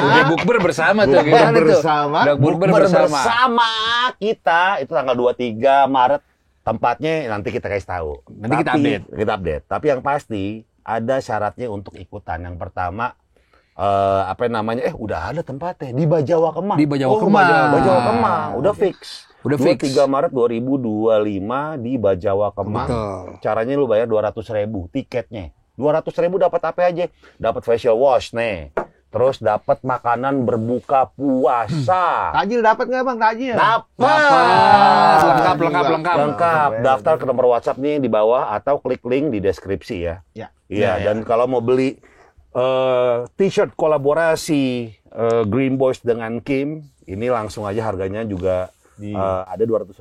Udah bukber bersama tuh. Bukber Gimana tuh? bersama. Udah bukber bersama. bersama kita. Itu tanggal 23 Maret. Tempatnya nanti kita kasih tahu. Nanti kita update. Kita update. Tapi yang pasti ada syaratnya untuk ikutan. Yang pertama apa namanya? Udah ada tempatnya di Bajawa Kemang. Di Bajawa Kemang. Bajawa Kemang. Udah fix. Udah fix. 23 Maret 2025 di Bajawa Kemang. Betul. Caranya lu bayar 200.000 tiketnya. 200.000 dapat apa aja? Dapat facial wash nih. Terus dapat makanan berbuka puasa. Tajil dapat nggak bang? Tajil. Dapat. Lengkap. Daftar ke nomor WhatsApp nih di bawah atau klik link di deskripsi ya. Ya. Iya, dan kalau mau beli t-shirt kolaborasi Green Boys dengan Kim, ini langsung aja harganya juga ada 200.000,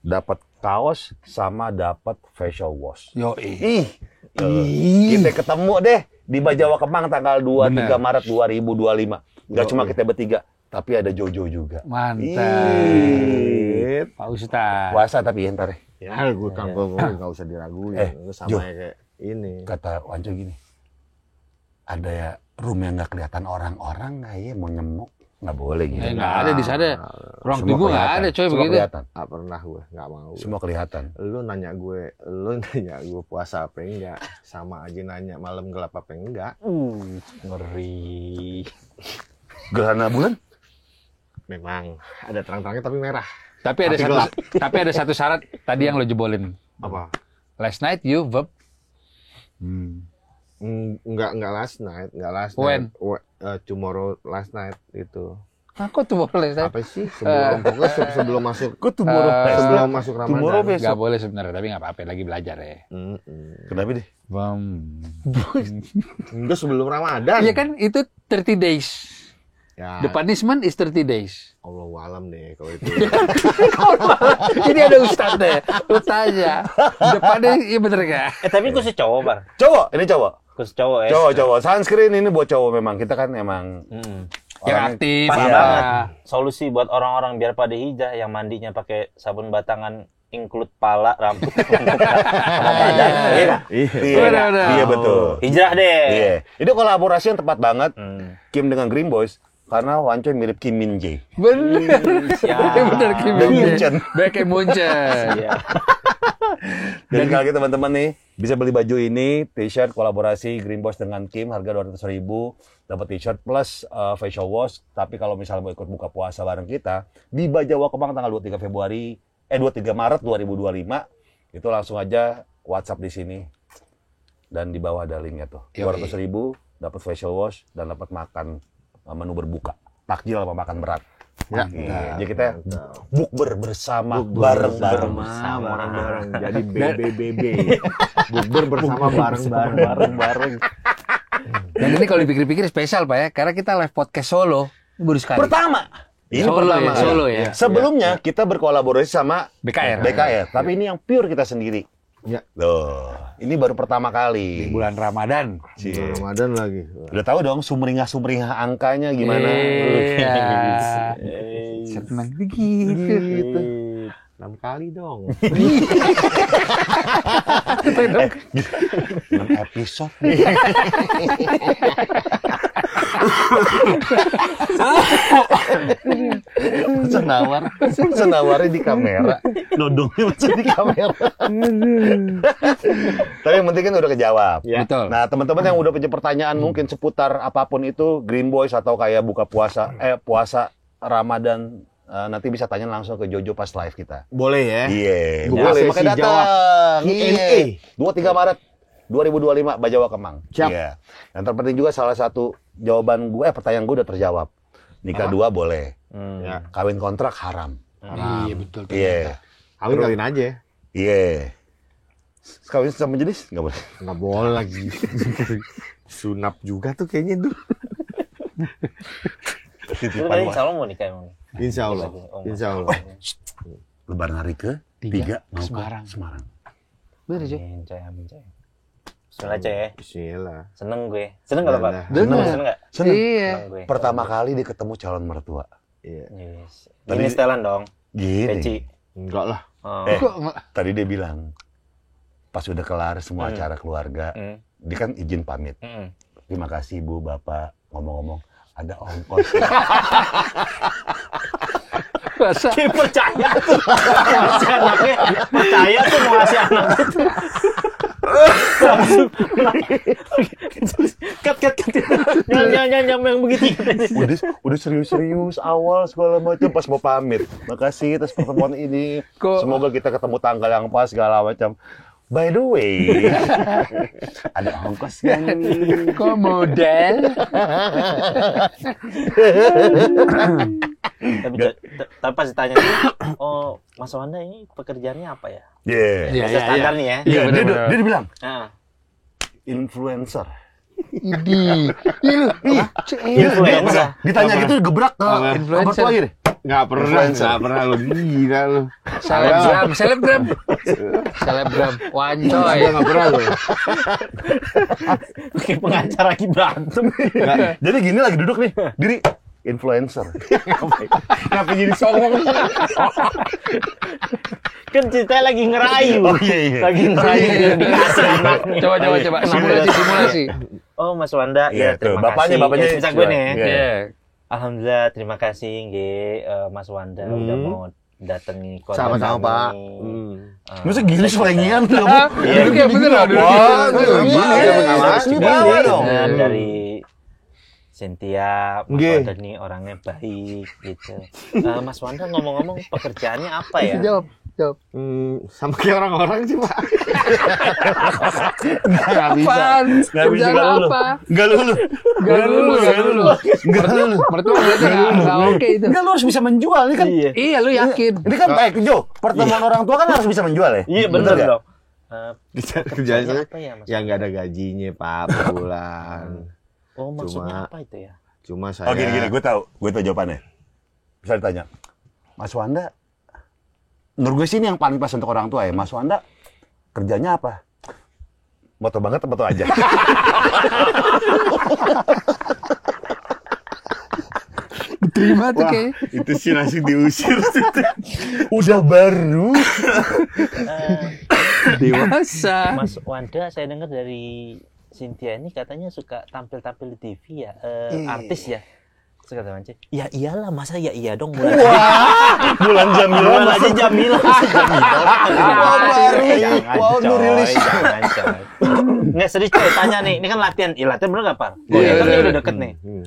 dapat kaos sama dapat facial wash. Yoi. Kita ketemu deh di Bajawa Kemang tanggal 23 Bener. Maret 2025. Enggak cuma kita bertiga, tapi ada Jojo juga. Mantap. Pak Ustaz. Puasa tapi ya ntar ya. Ya, gue kan nggak usah diraguin. Lu Jo. sama kayak ini. Kata Wanco gini, ada ya room yang nggak kelihatan orang-orang nggak ya, mau nyemuk nggak boleh gitu. Nggak ada di sana. Ruang Semua tunggu nggak kelihatan. ada, coy, Semua begitu. kelihatan. Nggak pernah gue, nggak mau. Semua kelihatan. Lu nanya gue puasa apa enggak? Sama aja nanya malam gelap apa enggak? Ngeri. Gerhana bulan? Memang ada terang-terangnya tapi merah. Tapi ada satu syarat tadi yang lo jebolin. Apa? Last night you verb. Enggak last night. When? Tomorrow last night itu. Aku tuh boleh. Apa sih sebelum masuk? Kok Sebelum masuk Tomorrow Ramadan. Nggak boleh sebenarnya, tapi nggak apa-apa, lagi belajar ya. Kenapa deh? Enggak sebelum Ramadan. Iya kan, itu 30 days. Ya, The punishment is 30 days. Allahu alam deh kalau itu. Ini ada ustadz deh, lu tanya. Depannya, iya bener gak? Tapi khusus cowok, Bar. Cowok, ini cowok. Khusus cowok ya. Cowok. Sunscreen ini buat cowok memang. Kita kan emang Yang orangnya- aktif. Pas apa. banget. Solusi buat orang-orang biar pada hijrah yang mandinya pakai sabun batangan include pala, rambut, sama badan. Iya. Benar. Iya betul. Hijrah deh. Iya. Itu kolaborasi yang tepat banget. Hmm. Kim dengan Green Boys karena Wanco mirip Kim Min Jae. Bener. Siap. Bener, Kim Dan Min Munchen. Beke Munchen. Iya. Jadi kalau gitu teman-teman nih bisa beli baju ini, t-shirt kolaborasi Green Boys dengan Kim, harga 200.000, dapat t-shirt plus facial wash. Tapi kalau misalnya mau ikut buka puasa bareng kita di Bajawa Kemang tanggal 23 Maret 2025, itu langsung aja WhatsApp di sini dan di bawah ada linknya tuh. 200.000 dapat facial wash dan dapat makan menu berbuka, takjil sama makan berat. Ya. Iya, jadi kita bukber bersama bareng-bareng. Bareng-bareng. Jadi BBBB. Bukber bersama bareng-bareng. Dan ini kalau dipikir-pikir spesial Pak ya, karena kita live podcast solo, ini baru sekali. Pertama. Ini Solo pertama. ya, solo ya. Sebelumnya kita berkolaborasi sama BKR. tapi ini yang pure kita sendiri. Ya. Loh, ini baru pertama kali. Bulan Ramadan. Cie. Ramadan lagi. Udah tahu dong sumringah angkanya gimana? Iya. Senang begitu. 6 kali dong. 6 episode. Masa nawarnya di kamera. Nodongnya masa di kamera. Tapi yang penting kan udah kejawab. Ya. Betul. Nah, teman-teman yang udah punya pertanyaan mungkin seputar apapun itu, Green Boys atau kayak buka puasa, puasa Ramadan, nanti bisa tanya langsung ke Jojo pas live kita. Boleh ya? Iya, Boleh, makanya si jawab. datang. Q&A. 23 Maret 2025 Bajawa Kemang. Siap. Iya. Yang terpenting juga salah satu jawaban gue, pertanyaan gue udah terjawab. Nikah dua boleh, Ya. kawin kontrak haram. Iya betul. Iya, Kawin aja. iya. Kawin sama jenis nggak boleh. Nggak boleh lagi. Sunap juga tuh kayaknya tuh. Lu tadi insya Allah mau nikah emang? Insya Allah. Insya Allah. Lebaran hari ke-3 mau ke Semarang. Bener aja. Amin coy. Bismillah coy ya. Bismillah. Seneng gue. Seneng nggak Pak? Seneng. Seneng nggak? Seneng. Iya. Seneng gue. Pertama kali dia ketemu calon mertua. Iya. Yes. Tadi- Ini setelan dong. Gini. Peci. Enggak lah. Oh. Eh. Kok nggak? Tadi dia bilang pas udah kelar semua acara keluarga, dia kan izin pamit. Terima kasih Bu, Bapak. Ngomong-ngomong, ada ongkos. Masa? Dia percaya tuh. Ngasih anaknya. Percaya tuh mau ngasih anak itu. Langsung. Cut. Nyam yang begitu. udah serius-serius awal segala macam pas mau pamit. Makasih atas pertemuan ini. Semoga kita ketemu tanggal yang pas segala macam. By the way, ada ongkos kan? Kok model? Tapi pas ditanya, oh Mas Wanda ini pekerjaannya apa ya? Yeah. Bahasa standar nih ya. Iya, dia bilang Nah, influencer. Idi. influencer. Ditanya gitu gebrak ke Influencer. mertua aja deh. Nggak pernah lu gila lu. Selebgram. Wancoy. Saya nggak pernah lu. Pakai pengacara lagi berantem. Jadi gini lagi duduk nih, diri influencer. Kenapa jadi songong? Kan ceritanya lagi ngerayu. Oh, iya. Lagi ngerayu dikasih anaknya. Coba. Simulasi. Oh Mas Wanda, Iya, ya terima tuh, bapaknya, kasih. bapaknya. Ya, bisa gue nih. Iya. Iya. Alhamdulillah, terima kasih Mas Wanda udah mau datangi keluarga Sama-sama, Pak. kami. Masa gini selengian tuh? Iya, kayak bener loh. Ini bawa dong. Dari Cynthia, Mas Nggih. Wanda nih orangnya baik gitu. Mas Wanda ngomong-ngomong pekerjaannya apa ya? Jawab. Sama kayak orang-orang sih, Pak. Nggak bisa. Apaan? Nggak bisa, Kerjaan nggak lulu. apa? Nggak lulu. Mertua berarti nggak oke itu. Enggak, lu harus bisa menjual. Ini kan, Iya. Iya, lu yakin? ini kan baik, Jo. Pertemuan orang tua kan harus bisa menjual ya? Iya Betul bener nggak? dong. Kerjaan saya apa ya Mas? yang nggak ada gajinya, Pak, per bulan. Oh maksudnya Cuma- apa itu ya? Cuma saya. Oh gini, gue tahu jawabannya. Bisa ditanya, Mas Wanda, menurut gue sih ini yang paling pas untuk orang tua ya. Mas Wanda kerjanya apa? Moto banget atau aja? Terima tuh Wah, kayak. itu sih langsung diusir. Udah baru. Dewasa. Mas Wanda, saya dengar dari Cynthia ini katanya suka tampil-tampil di TV ya, artis ya. Suka teman cek. Ya iyalah, masa ya iya dong bulan. Bulan Jamila Bulan masih aja Jamila. Wah, baru. Wow, Jangan udah rilis. Jangan coy. Nggak serius coy, tanya nih. Ini kan latihan. Latihan bener nggak Par? Iya, Kan bener. udah deket nih. Hmm.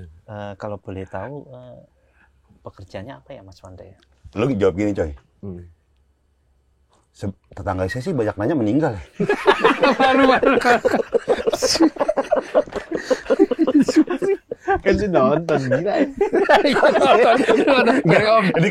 Kalau boleh tahu pekerjaannya apa ya Mas Wanda ya? Lu jawab gini, coy. Hmm. Tetangga saya sih banyak nanya meninggal. Baru. Kan sih nonton gila ya. Ini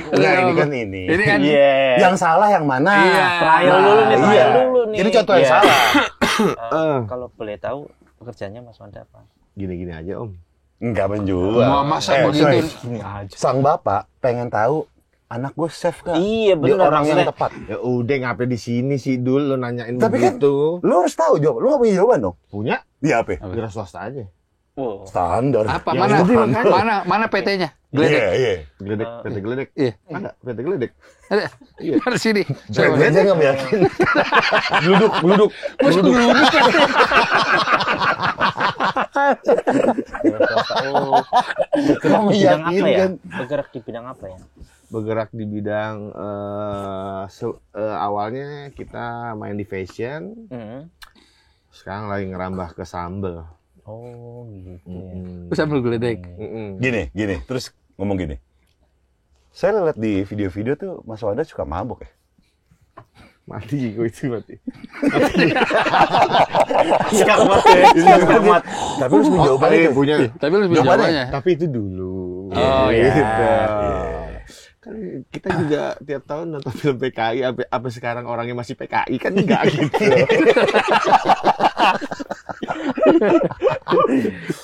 kan ini. Ini kan Iya. Yang salah yang mana? Iya. Trial dulu nih, trial Iya. dulu nih. Ini contoh yang Iya. salah. Kalau boleh tahu pekerjaannya Mas Wanda apa? Gini-gini aja, Om. Enggak menjual. Mau masa begitu? coy, Ini aja. sang bapak pengen tahu anak gue safe gak? Iya, Di bener, orang yang maksudnya. tepat. Ya udah ngapain di sini sih Dul lo nanyain Tapi kan begitu. lu harus tahu jawab. Lu gak punya jawaban dong? Punya Iya apa? wira swasta aja. Wow. Standar. Apa? Ya, Mana? gede makanya. Mana PT-nya? Iya, Geledek. iya. Geledek, PT geledek. Iya. Ada PT geledek. Ada. Ada sini. Coba aja nggak meyakin. Geluduk. Oh, Kamu bidang apa yakin ya? kan? Bergerak di bidang apa ya? Bergerak di bidang awalnya kita main di fashion, sekarang lagi ngerambah ke sambel. Oh, gitu ya. Sambil geledek. Gini. Terus ngomong gini. Saya lihat di video-video tuh Mas Wanda suka mabuk ya. Mati gue itu mati. Tapi harus punya jawabannya. Punya. Tapi lu bisa Jawabannya? jawabannya. Tapi itu dulu. Oh, iya. Gitu. Kan kita juga tiap tahun nonton film PKI, apa sekarang orangnya masih PKI kan enggak gitu.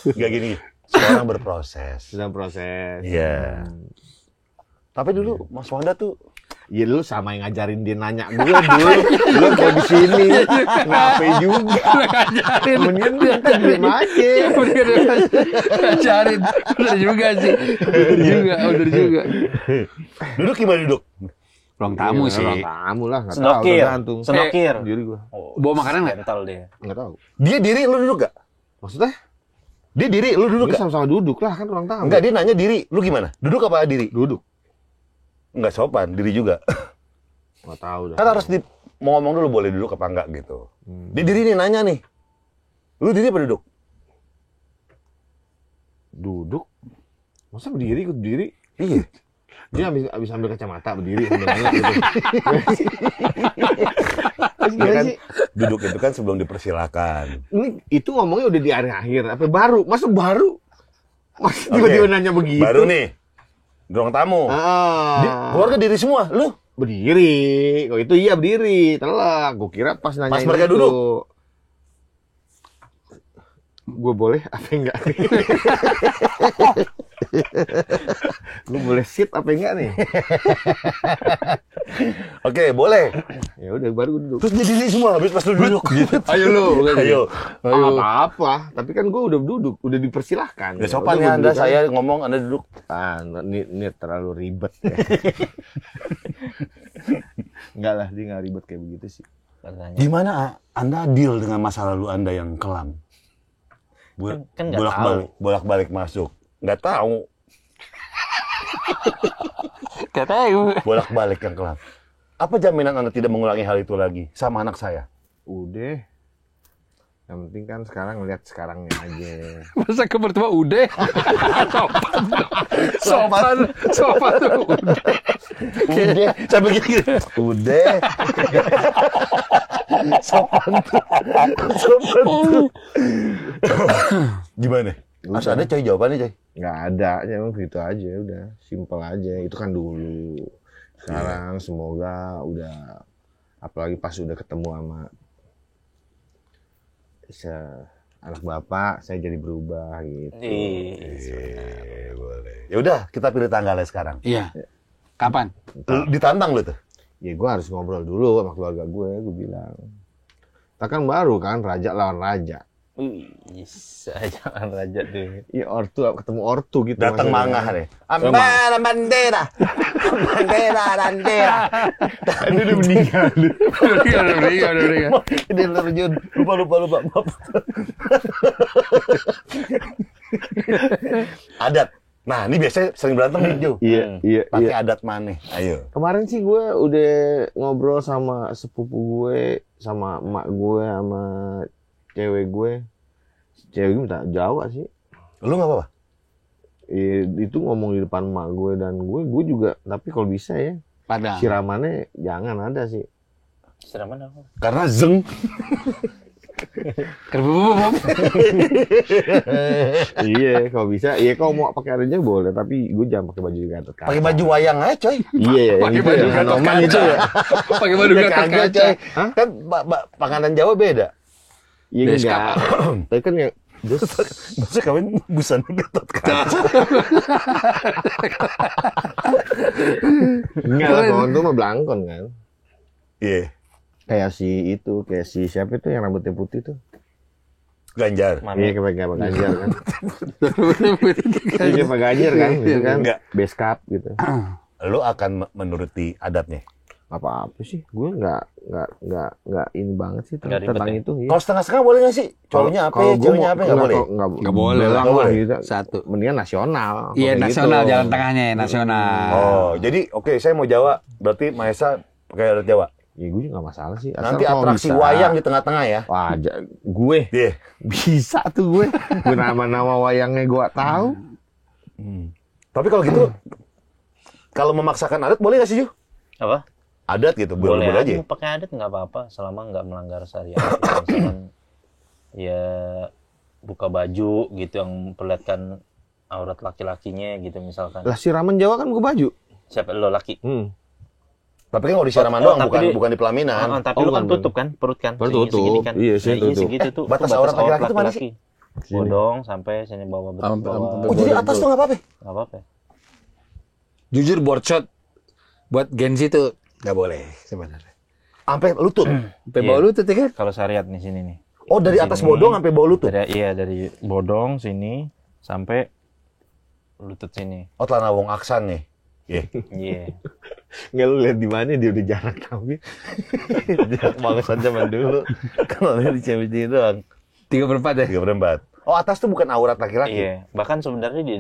Nggak gini, semua orang berproses. Sedang proses. Iya. Tapi dulu Mas Wanda tuh, Iya lu sama yang ngajarin dia nanya gue dulu, lu mau di sini, ngapain juga? Ngajarin. Mendingan dia kan diem aja. Ngajarin. Bener juga sih. Bener juga. duduk gimana duduk? Ruang tamu sih. Ruang tamu lah, nggak tahu. Senokir. Tergantung. Senokir. Diri gue, Bawa makanan nggak? Kental dia. nggak tahu. Dia diri, lu duduk gak? Maksudnya? Dia diri, lu duduk Dia gak? sama-sama duduk lah kan ruang tamu. Enggak, dia nanya diri, lu gimana? Duduk apa diri? Duduk. Enggak sopan, diri juga. Nggak tahu dah. Kan harus mau ngomong dulu boleh duduk apa enggak gitu. Dia diri nih nanya nih. Lu diri apa duduk? Duduk. Masa berdiri ikut berdiri? Iya. Dia habis ambil kacamata berdiri sambil nanya gitu. Terus Dia gimana kan sih? duduk itu kan sebelum dipersilakan. Ini itu ngomongnya udah di akhir apa baru? Masa baru? Masa tiba-tiba Oke. nanya begitu? Baru nih. Di ruang tamu. Keluarga diri semua, lu. Berdiri. Kok itu iya berdiri. Telak. Gue kira pas nanya Pas mereka duduk. Gue boleh apa enggak? Gue boleh sit apa enggak nih? Oke, boleh. Ya udah baru gue duduk. Terus dia diri semua habis pas lu duduk gitu. Ayo lu. Ayo. Apa-apa, tapi kan gue udah duduk, udah dipersilahkan. Gak sopan Udah ya Anda, duduk saya ngomong Anda duduk. ini terlalu ribet ya. Enggak lah, dia nggak ribet kayak begitu sih. Katanya. Gimana Anda deal dengan masa lalu Anda yang kelam? Kan nggak Bolak-balik masuk. Nggak tahu. Gak tahu. Bolak-balik yang kelam. Apa jaminan Anda tidak mengulangi hal itu lagi sama anak saya? Udah. Yang penting kan sekarang lihat sekarangnya aja. Masa ke mertua udah? Sopan tuh udah. Udah, sampai gini. Udah. Sopan tuh. Gimana? Mas ada coy jawabannya coy? Nggak ada, ya emang gitu aja, udah simple aja. Itu kan dulu. Sekarang semoga udah, apalagi pas udah ketemu sama anak bapak, saya jadi berubah gitu. Boleh. Ya udah, kita pilih tanggalnya sekarang. Iya. Kapan? Ditantang lu tuh. Ya gue harus ngobrol dulu sama keluarga gue bilang. Kita kan baru kan, raja lawan raja. Jangan raja deh. Iya ortu, ketemu ortu gitu. Datang maksudnya. mangah deh. Ambera bandera. Bandera. Ini udah meninggal. Udah. Dia terjun. Lupa. Maaf. Adat. Nah, ini biasanya sering berantem nih, Jo. Iya. Pakai adat mana? Ayo. Kemarin sih gue udah ngobrol sama sepupu gue, sama emak gue, sama cewek gue. Cewek gue minta Jawa sih. Lu nggak apa-apa? Itu ngomong di depan emak gue dan gue juga. Tapi kalau bisa ya, Padang. siramannya jangan ada sih. Siraman apa? Karena zeng. Kerbubub. Iya, kalau bisa. Iya, kalau mau pakai adanya boleh, tapi gue jangan pakai baju Gatot Kaca. Pakai baju wayang aja, coy. Iya, ya. Pakai Itu baju ya, Gatot Hanoman Kaca. itu ya. Pakai baju Ya, Gatot kagak, Kaca. coy. Hah? Kan makanan Jawa beda. Iya, Beskap. enggak. Tapi kan yang Masa kawin busana Gatot Kaca. enggak lah, kawan tuh mah belangkon kan. Iya. Kayak si siapa itu yang rambutnya putih tuh. Ganjar. Iya, kayak Pak Ganjar kan. Iya, Pak Ganjar kan, gitu kan. Enggak. Beskap gitu. Lu akan menuruti adatnya. Apa sih? Gue enggak ini banget sih Nggak ribet tentang ya? itu. Iya. Kalau setengah-setengah boleh nggak sih? Cowoknya apa, Kalau gua ceweknya mau- apa nggak boleh? Nggak boleh lah. Nggak boleh. Gitu. Satu. Mendingan nasional. Iya, Kayak nasional gitu. jalan tengahnya ya, nasional. Oh, jadi oke, saya mau Jawa, berarti Mahesa pakai adat Jawa. Ya gue juga nggak masalah sih. Asal Nanti kalau atraksi bisa. wayang di tengah-tengah ya. Wah, gue Iya. bisa tuh gue. Gue nama-nama wayangnya gue tahu. Tapi kalau gitu, kalau memaksakan adat boleh nggak sih, Ju? Apa? Adat gitu, Boleh boleh aja aja. mau pakai adat nggak apa-apa selama nggak melanggar syariat. Misalkan ya buka baju gitu yang memperlihatkan aurat laki-lakinya gitu misalkan. Lah siraman Jawa kan gue baju. Siapa lo laki? Tapi kan kalau di siraman doang, bukan di pelaminan. Tapi lu kan tutup kan, perut kan? Tutup. Kan? Iya, sih tutup. Segitu tuh. Batas aurat laki-laki itu mana sih? Bodong sampai sini bawah. Oh, jadi atas tuh nggak apa-apa? Nggak apa-apa. Jujur board shot buat Gen Z tuh nggak boleh sebenarnya. Sampai lutut. Sampai bawah lutut ya kan? Kalau syariat nih sini nih. Oh, dari atas bodong sampai bawah lutut? Dari bodong sini sampai lutut sini. Oh, celana wong aksan nih. Iya. Nggak, lu lihat di mana dia udah jarang tapi. Jarak banget zaman dulu. Kalau lihat di cewek doang. 3/4 ya? 3/4. Oh, atas tuh bukan aurat laki-laki. Iya. Bahkan sebenarnya di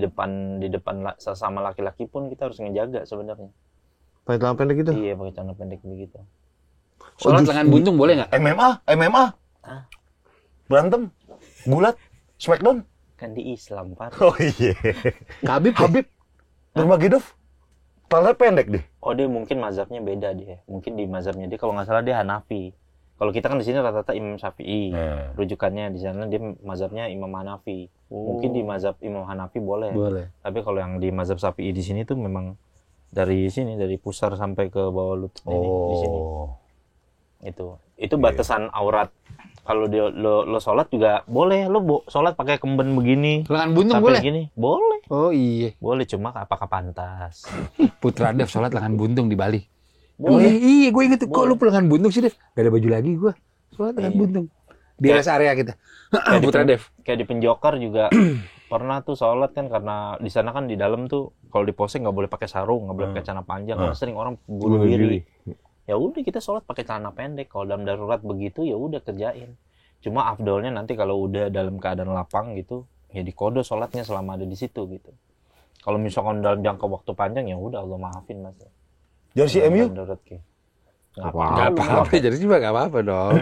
depan sesama laki-laki pun kita harus ngejaga sebenarnya. Pakai celana pendek gitu? Iya, pakai celana pendek begitu. Sholat lengan buntung boleh nggak? MMA. Berantem, gulat, smackdown. Kan di Islam, Pak. Oh iya. Habib Nurmagomedov. Celana pendek deh. Oh, dia mungkin mazhabnya beda dia. Mungkin di mazhabnya dia kalau nggak salah dia Hanafi. Kalau kita kan di sini rata-rata Imam Syafi'i. Rujukannya di sana dia mazhabnya Imam Hanafi. Mungkin di mazhab Imam Hanafi boleh. Tapi kalau yang di mazhab Syafi'i di sini tuh memang dari sini, dari pusar sampai ke bawah lutut ini di sini. Itu batasan aurat. Kalau lo sholat juga boleh, lo sholat pakai kemben begini. Lengan buntung boleh? Gini. Boleh. Oh iya. Boleh, cuma apakah pantas? Putra Dev sholat lengan buntung di Bali. Boleh. Iya, gue inget tuh. Kok lu lengan buntung sih, Dev? Gak ada baju lagi gue. Sholat lengan buntung. Di rest area kita. Putra Dev. Kayak di Penjokar juga pernah tuh sholat kan, karena di sana kan di dalam tuh kalau di Polsek nggak boleh pakai sarung, nggak boleh pakai celana panjang. Karena sering orang bunuh diri. Ya udah kita sholat pakai celana pendek. Kalau dalam darurat begitu ya udah kerjain. Cuma afdolnya nanti kalau udah dalam keadaan lapang gitu, ya dikodo sholatnya selama ada di situ gitu. Kalau misalkan dalam jangka waktu panjang ya udah Allah maafin Mas. Jersey MU? Nggak apa-apa. Jersey juga nggak apa-apa dong.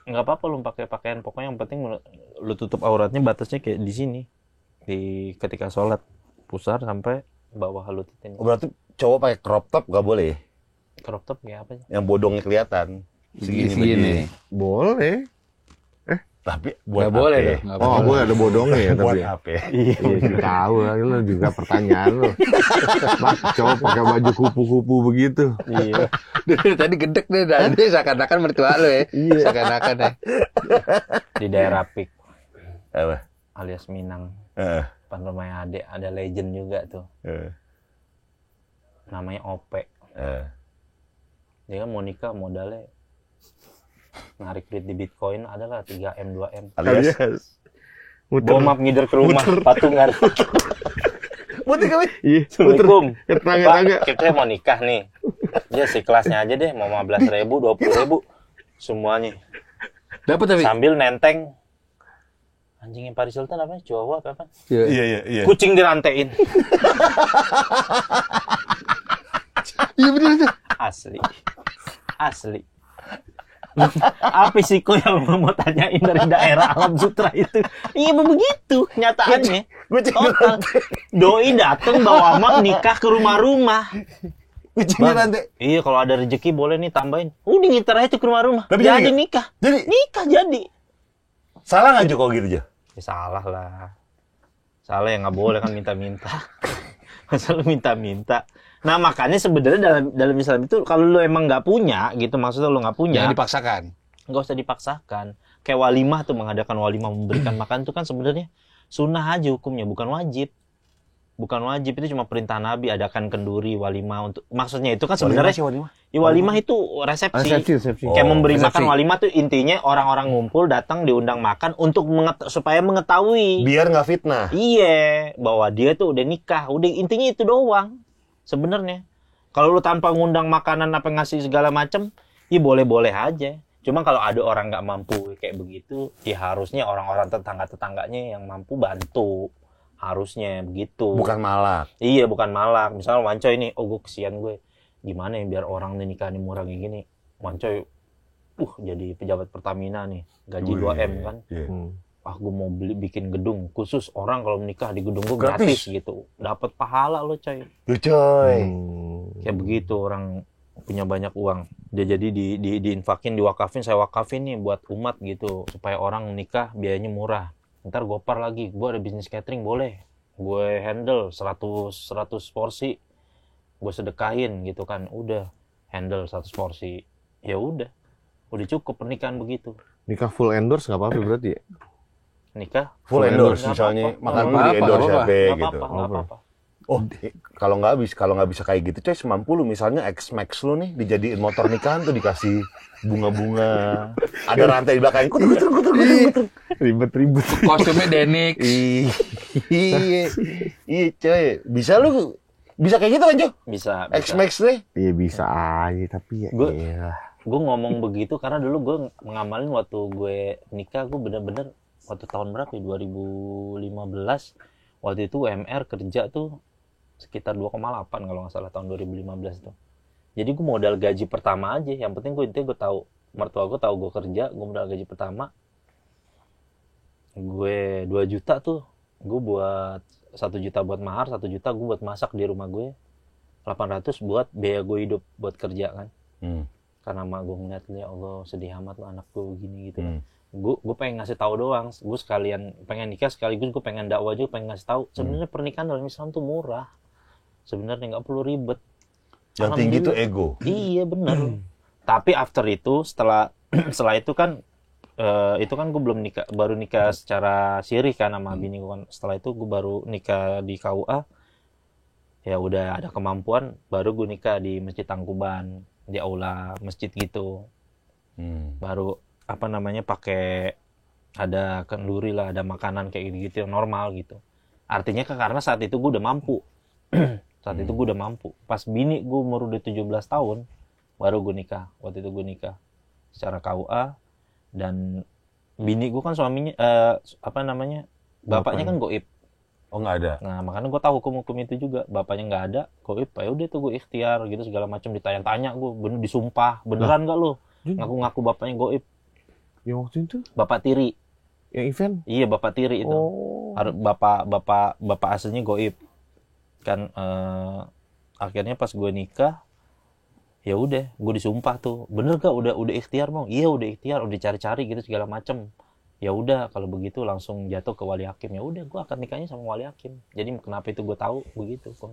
Nggak apa-apa lu pakai pakaian, pokoknya yang penting lu tutup auratnya, batasnya kayak di sini. Ketika sholat pusar sampai bawah lutut ini. Oh, berarti cowok pakai crop top nggak boleh? Crop top ya apa sih? Yang bodongnya kelihatan. Segini. Boleh. Tapi nggak boleh dong. Oh, boleh ada bodongnya ya tapi. Buat apa? Iya, tahu lah, lu juga pertanyaan lu. Mas, cowok pakai baju kupu-kupu begitu. Iya. Tadi gedek deh, dia seakan-akan mertua lu ya. Iya. Seakan-akan ya. Di daerah Pik. Apa? Alias Minang. Depan rumahnya adek, ada legend juga tuh. Namanya Ope. Dia kan mau nikah modalnya narik duit di Bitcoin adalah 3M 2M. Alias Bomap ngider ke rumah patungan. Muter kami. Iya, Assalamualaikum. Tetangga-tetangga. Pak, kita mau nikah nih. Dia sekelasnya aja deh, mau 15.000, 20.000 semuanya. Dapat tapi. Sambil nenteng anjingnya Paris Sultan apa? Chihuahua apa? Iya. Kucing dirantein. Iya benar itu. Asli. Apa sih kok yang mau tanyain dari daerah Alam Sutra itu? Iya begitu nyataannya. Total. Doi dateng bawa mak nikah ke rumah-rumah. Kucingnya nanti. Iya kalau ada rezeki boleh nih tambahin. Udah ngiter aja ke rumah-rumah. Tapi jadi nikah. Nikah jadi. Salah nggak Jo kalau gitu Jo? Ya, salah lah. Salah ya nggak boleh kan minta-minta. Masa lu minta-minta. Nah makanya sebenarnya dalam Islam itu kalau lu emang nggak punya gitu, maksudnya lu nggak punya, jangan dipaksakan. Nggak usah dipaksakan. Kayak walimah tuh, mengadakan walimah memberikan makan tuh kan sebenarnya sunnah aja hukumnya, bukan wajib. Bukan wajib, itu cuma perintah Nabi, adakan kenduri walimah untuk, maksudnya itu kan sebenarnya walimah itu resepsi. Kayak memberi makan walimah tuh intinya orang-orang ngumpul datang diundang makan untuk supaya mengetahui. Biar nggak fitnah. Iya, bahwa dia tuh udah nikah, udah intinya itu doang. Sebenarnya kalau lu tanpa ngundang makanan apa ngasih segala macem, ya boleh-boleh aja. Cuma kalau ada orang nggak mampu kayak begitu, ya harusnya orang-orang tetangga-tetangganya yang mampu bantu. Harusnya begitu. Bukan malak. Iya, bukan malak. Misalnya Wancoy ini, gue kesian gue. Gimana ya biar orang nikah ini murah kayak gini. Wancoy, jadi pejabat Pertamina nih. Gaji 2M kan. Gue mau bikin gedung khusus orang kalau menikah di gedung gue gratis gitu, dapat pahala lo coy. Kayak begitu, orang punya banyak uang, dia jadi diinfakin, diwakafin, saya wakafin nih buat umat gitu, supaya orang menikah biayanya murah. Ntar gopar lagi, gue ada bisnis catering boleh, gue handle 100 porsi, gue sedekahin gitu kan, udah handle 100 porsi, ya udah cukup pernikahan begitu. Nikah full endorse nggak apa-apa berarti ya? Nikah Full endorse nggak misalnya apa-apa. makan Nggak lu di apa-apa, endorse nggak siapa nggak gitu. apa-apa, nggak apa-apa. Oh, kalau nggak bisa kayak gitu, coy, semampu lu misalnya X-Max lu nih dijadiin motor nikahan tuh, dikasih bunga-bunga, ada rantai di belakang, kutuk. Ribet-ribet. Kostumnya Denix. Iya, coy, bisa kayak gitu kan, Jo? Bisa. X-Max nih. Iya bisa aja tapi ya. Gua- iya. Gue ngomong begitu karena dulu gue mengamalin waktu gue nikah, gue bener-bener waktu tahun berapa ya, 2015, waktu itu UMR kerja tuh sekitar 2,8 kalau nggak salah tahun 2015 tuh. Jadi gue modal gaji pertama aja, yang penting gue tahu mertua gue tahu gue kerja, gue modal gaji pertama gue 2 juta tuh, gue buat 1 juta buat mahar, 1 juta gue buat masak di rumah gue, 800 buat biaya gue hidup buat kerja kan. Karena mak gue ngeliat, ya Allah sedih amat lo anak gue begini gitu. Gue pengen ngasih tahu doang, gue sekalian pengen nikah sekaligus gue pengen dakwah juga, pengen ngasih tahu sebenarnya pernikahan dalam Islam tuh murah, sebenarnya nggak perlu ribet. Yang tinggi tuh ego. Iya bener. Tapi after itu setelah itu kan gue belum nikah, baru nikah secara sirih kan sama bini gue kan. Setelah itu gue baru nikah di KUA, ya udah ada kemampuan, baru gue nikah di Masjid Tangkuban, di aula masjid gitu. Baru pakai ada kenduri lah, ada makanan kayak gitu yang normal gitu. Artinya karena saat itu gue udah mampu. Pas bini gue umur udah 17 tahun baru gue nikah. Waktu itu gue nikah secara KUA, dan bini gue kan suaminya bapaknya kan goib. Oh, nggak ada. Nah makanya gue tahu hukum itu juga, bapaknya nggak ada, goib, ya udah tuh gue ikhtiar gitu segala macam, ditanya-tanya gue, disumpah beneran nggak lo ngaku-ngaku bapaknya goib. Yang waktu itu? Bapak tiri. Yang event? Iya bapak tiri itu. Bapak aslinya goib kan. Akhirnya pas gue nikah, ya udah gue disumpah tuh, bener gak udah ikhtiar mau? Iya udah ikhtiar, udah cari-cari gitu segala macem. Ya udah kalau begitu langsung jatuh ke wali hakim. Ya udah gue akan nikahnya sama wali hakim. Jadi kenapa itu gue tahu begitu kok.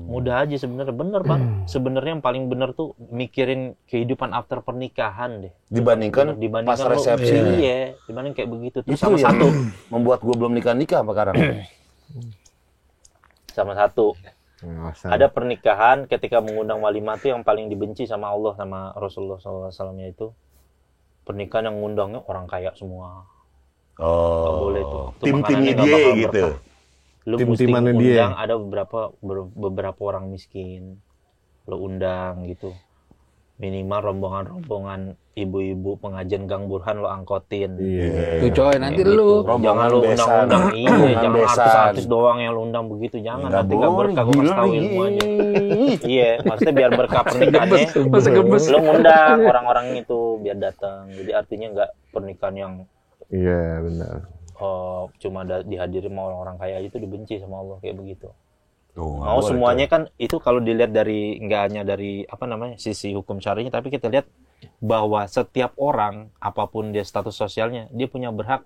Mudah aja sebenarnya, bener Bang. Sebenarnya yang paling bener tuh mikirin kehidupan after pernikahan deh. Dibandingkan pas resepsi. Iya, dibanding kayak begitu. Terus Itu sama yang satu, membuat gue belum nikah apa sekarang. sama satu. Ada pernikahan ketika mengundang walimah tuh yang paling dibenci sama Allah sama Rasulullah SAW, yaitu pernikahan yang ngundangnya orang kaya semua. Nggak boleh tuh. Tim-timnya makanannya nggak dia bakal gitu. berkah. Lu mesti Tim-timannya dia. undang ada beberapa orang miskin. Lu undang gitu. Minimal rombongan ibu-ibu pengajian Gang Burhan lo angkotin. Iya. Tuh coy, nanti Kayak lu. gitu. Jangan lu Rombongan undang-undang, besan. iya, Rombongan jangan besan. artis-artis doang yang lu undang begitu, jangan. Nggak Nanti nggak boleh, berkah, gue kasih gila tahu lagi. ilmu aja. Iya, maksudnya biar berkah pernikahannya. Masa gemes. Lu ngundang orang-orang itu biar datang. Jadi artinya nggak pernikahan yang Iya benar. cuma dihadiri sama orang-orang kaya itu dibenci sama Allah kayak begitu. Tuh, nggak Mau boleh, semuanya coy. kan itu kalau dilihat dari nggak hanya dari sisi hukum syar'inya, tapi kita lihat bahwa setiap orang apapun dia status sosialnya, dia punya hak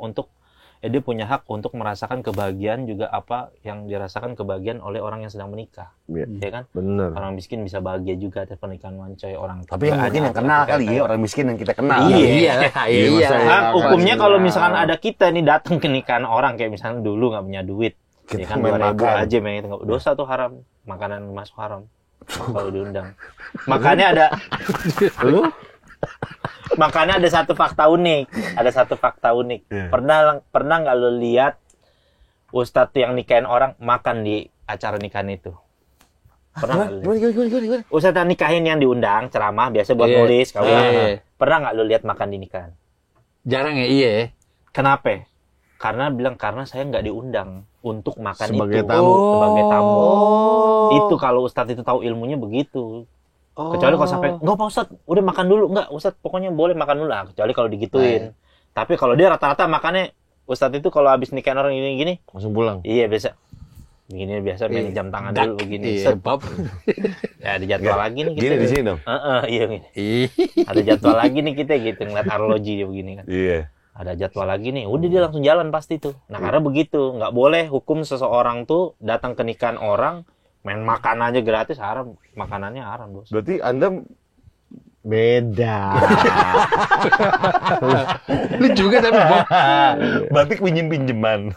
untuk merasakan kebahagiaan juga apa yang dirasakan kebahagiaan oleh orang yang sedang menikah. Iya. Ya kan? Benar. Orang miskin bisa bahagia juga atas pernikahan wancoy, orang Tapi yang mungkin yang kenal kali ya, orang miskin yang kita kenal. Iya. Iya. Nah, hukumnya kalau misalkan ada kita nih datang ke nikahan orang kayak misalnya dulu nggak punya duit, Kita ya kan main 2.000 makan. aja main itu dosa tuh haram, makanan masuk haram kalau diundang. Makanya ada satu fakta unik. Iya. Pernah nggak lo lihat ustadz yang nikahin orang makan di acara nikahan itu? Pernah nggak lo lihat? Gimana? Ustadz yang nikahin yang diundang ceramah biasa buat Iya. nulis kawin. Iya. Pernah nggak lo lihat makan di nikahan? Jarang ya, iya. Kenapa? Karena saya nggak diundang untuk makan Sebagai itu. tamu. Sebagai tamu. Itu kalau ustadz itu tahu ilmunya begitu. Kecuali kalau sampai nggak Pak Ustadz, udah makan dulu. Nggak Ustadz, pokoknya boleh makan dulu lah. Kecuali kalau digituin. Tapi kalau dia rata-rata makannya, ustadz itu kalau habis nikahin orang gini-gini, Langsung pulang. iya biasa. Begini biasa main jam tangan dulu begini. Iya, Set. bab. Ya ada jadwal lagi nih kita. Gini di sini dong. Iya gini. Ih. Ada jadwal lagi nih kita gitu ngeliat arloji dia begini kan. Iya. Ada jadwal lagi nih, udah dia langsung jalan pasti tuh. Nah karena begitu, nggak boleh hukum seseorang tuh datang ke nikahan orang Main makan aja gratis haram, makanannya haram, Bos. Berarti Anda Beda. Lu juga tapi Bob. berarti pinjem-pinjeman.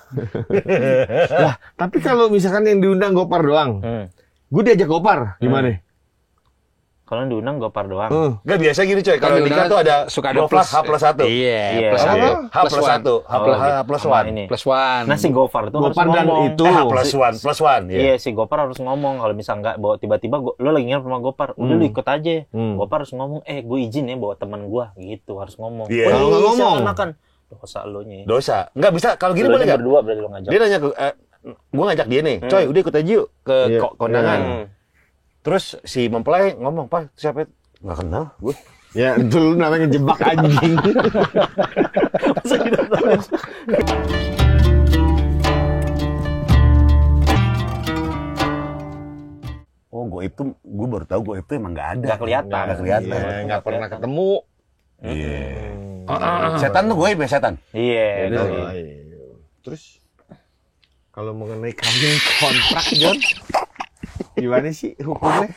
Lah, tapi kalau misalkan yang diundang Gopar doang, gue diajak Gopar, gimana? Kalau diundang Gopar doang. Enggak biasa gini coy, kalau nikah tuh ada suka ada H plus 1. Iya, Plus plus satu. satu. H plus 1, H plus Sama 1. ini. Plus one. Nah, si Gopar tuh Gopar harus dan ngomong. itu. H plus 1, Iya, si Gopar harus ngomong. Kalau misal nggak bawa tiba-tiba lo lagi nginep sama Gopar, udah lu ikut aja. Gopar harus ngomong, gue izin ya bawa teman gue, gitu harus ngomong. Iya. Kalau nggak ngomong, silakan makan. Dosa lo nya. Dosa. Enggak bisa, kalau gini Lo boleh enggak? berdua berarti lo ngajak. Dia nanya ke gua ngajak dia nih, coy, udah ikut aja yuk ke Iya. kondangan. Hmm. Terus si mempelai ngomong, "Pak, siapa itu?" Nggak kenal gue. ya itu lu namanya ngejebak anjing. Oh, goib tuh, gue baru tahu goib tuh emang nggak ada. Nggak kelihatan. Nggak kelihatan. Iya, nggak pernah ketemu. Iya. Setan tuh goib ya, setan? Iya. Oh, iya. Terus kalau mengenai kawin kontrak, John, gimana sih hukumnya?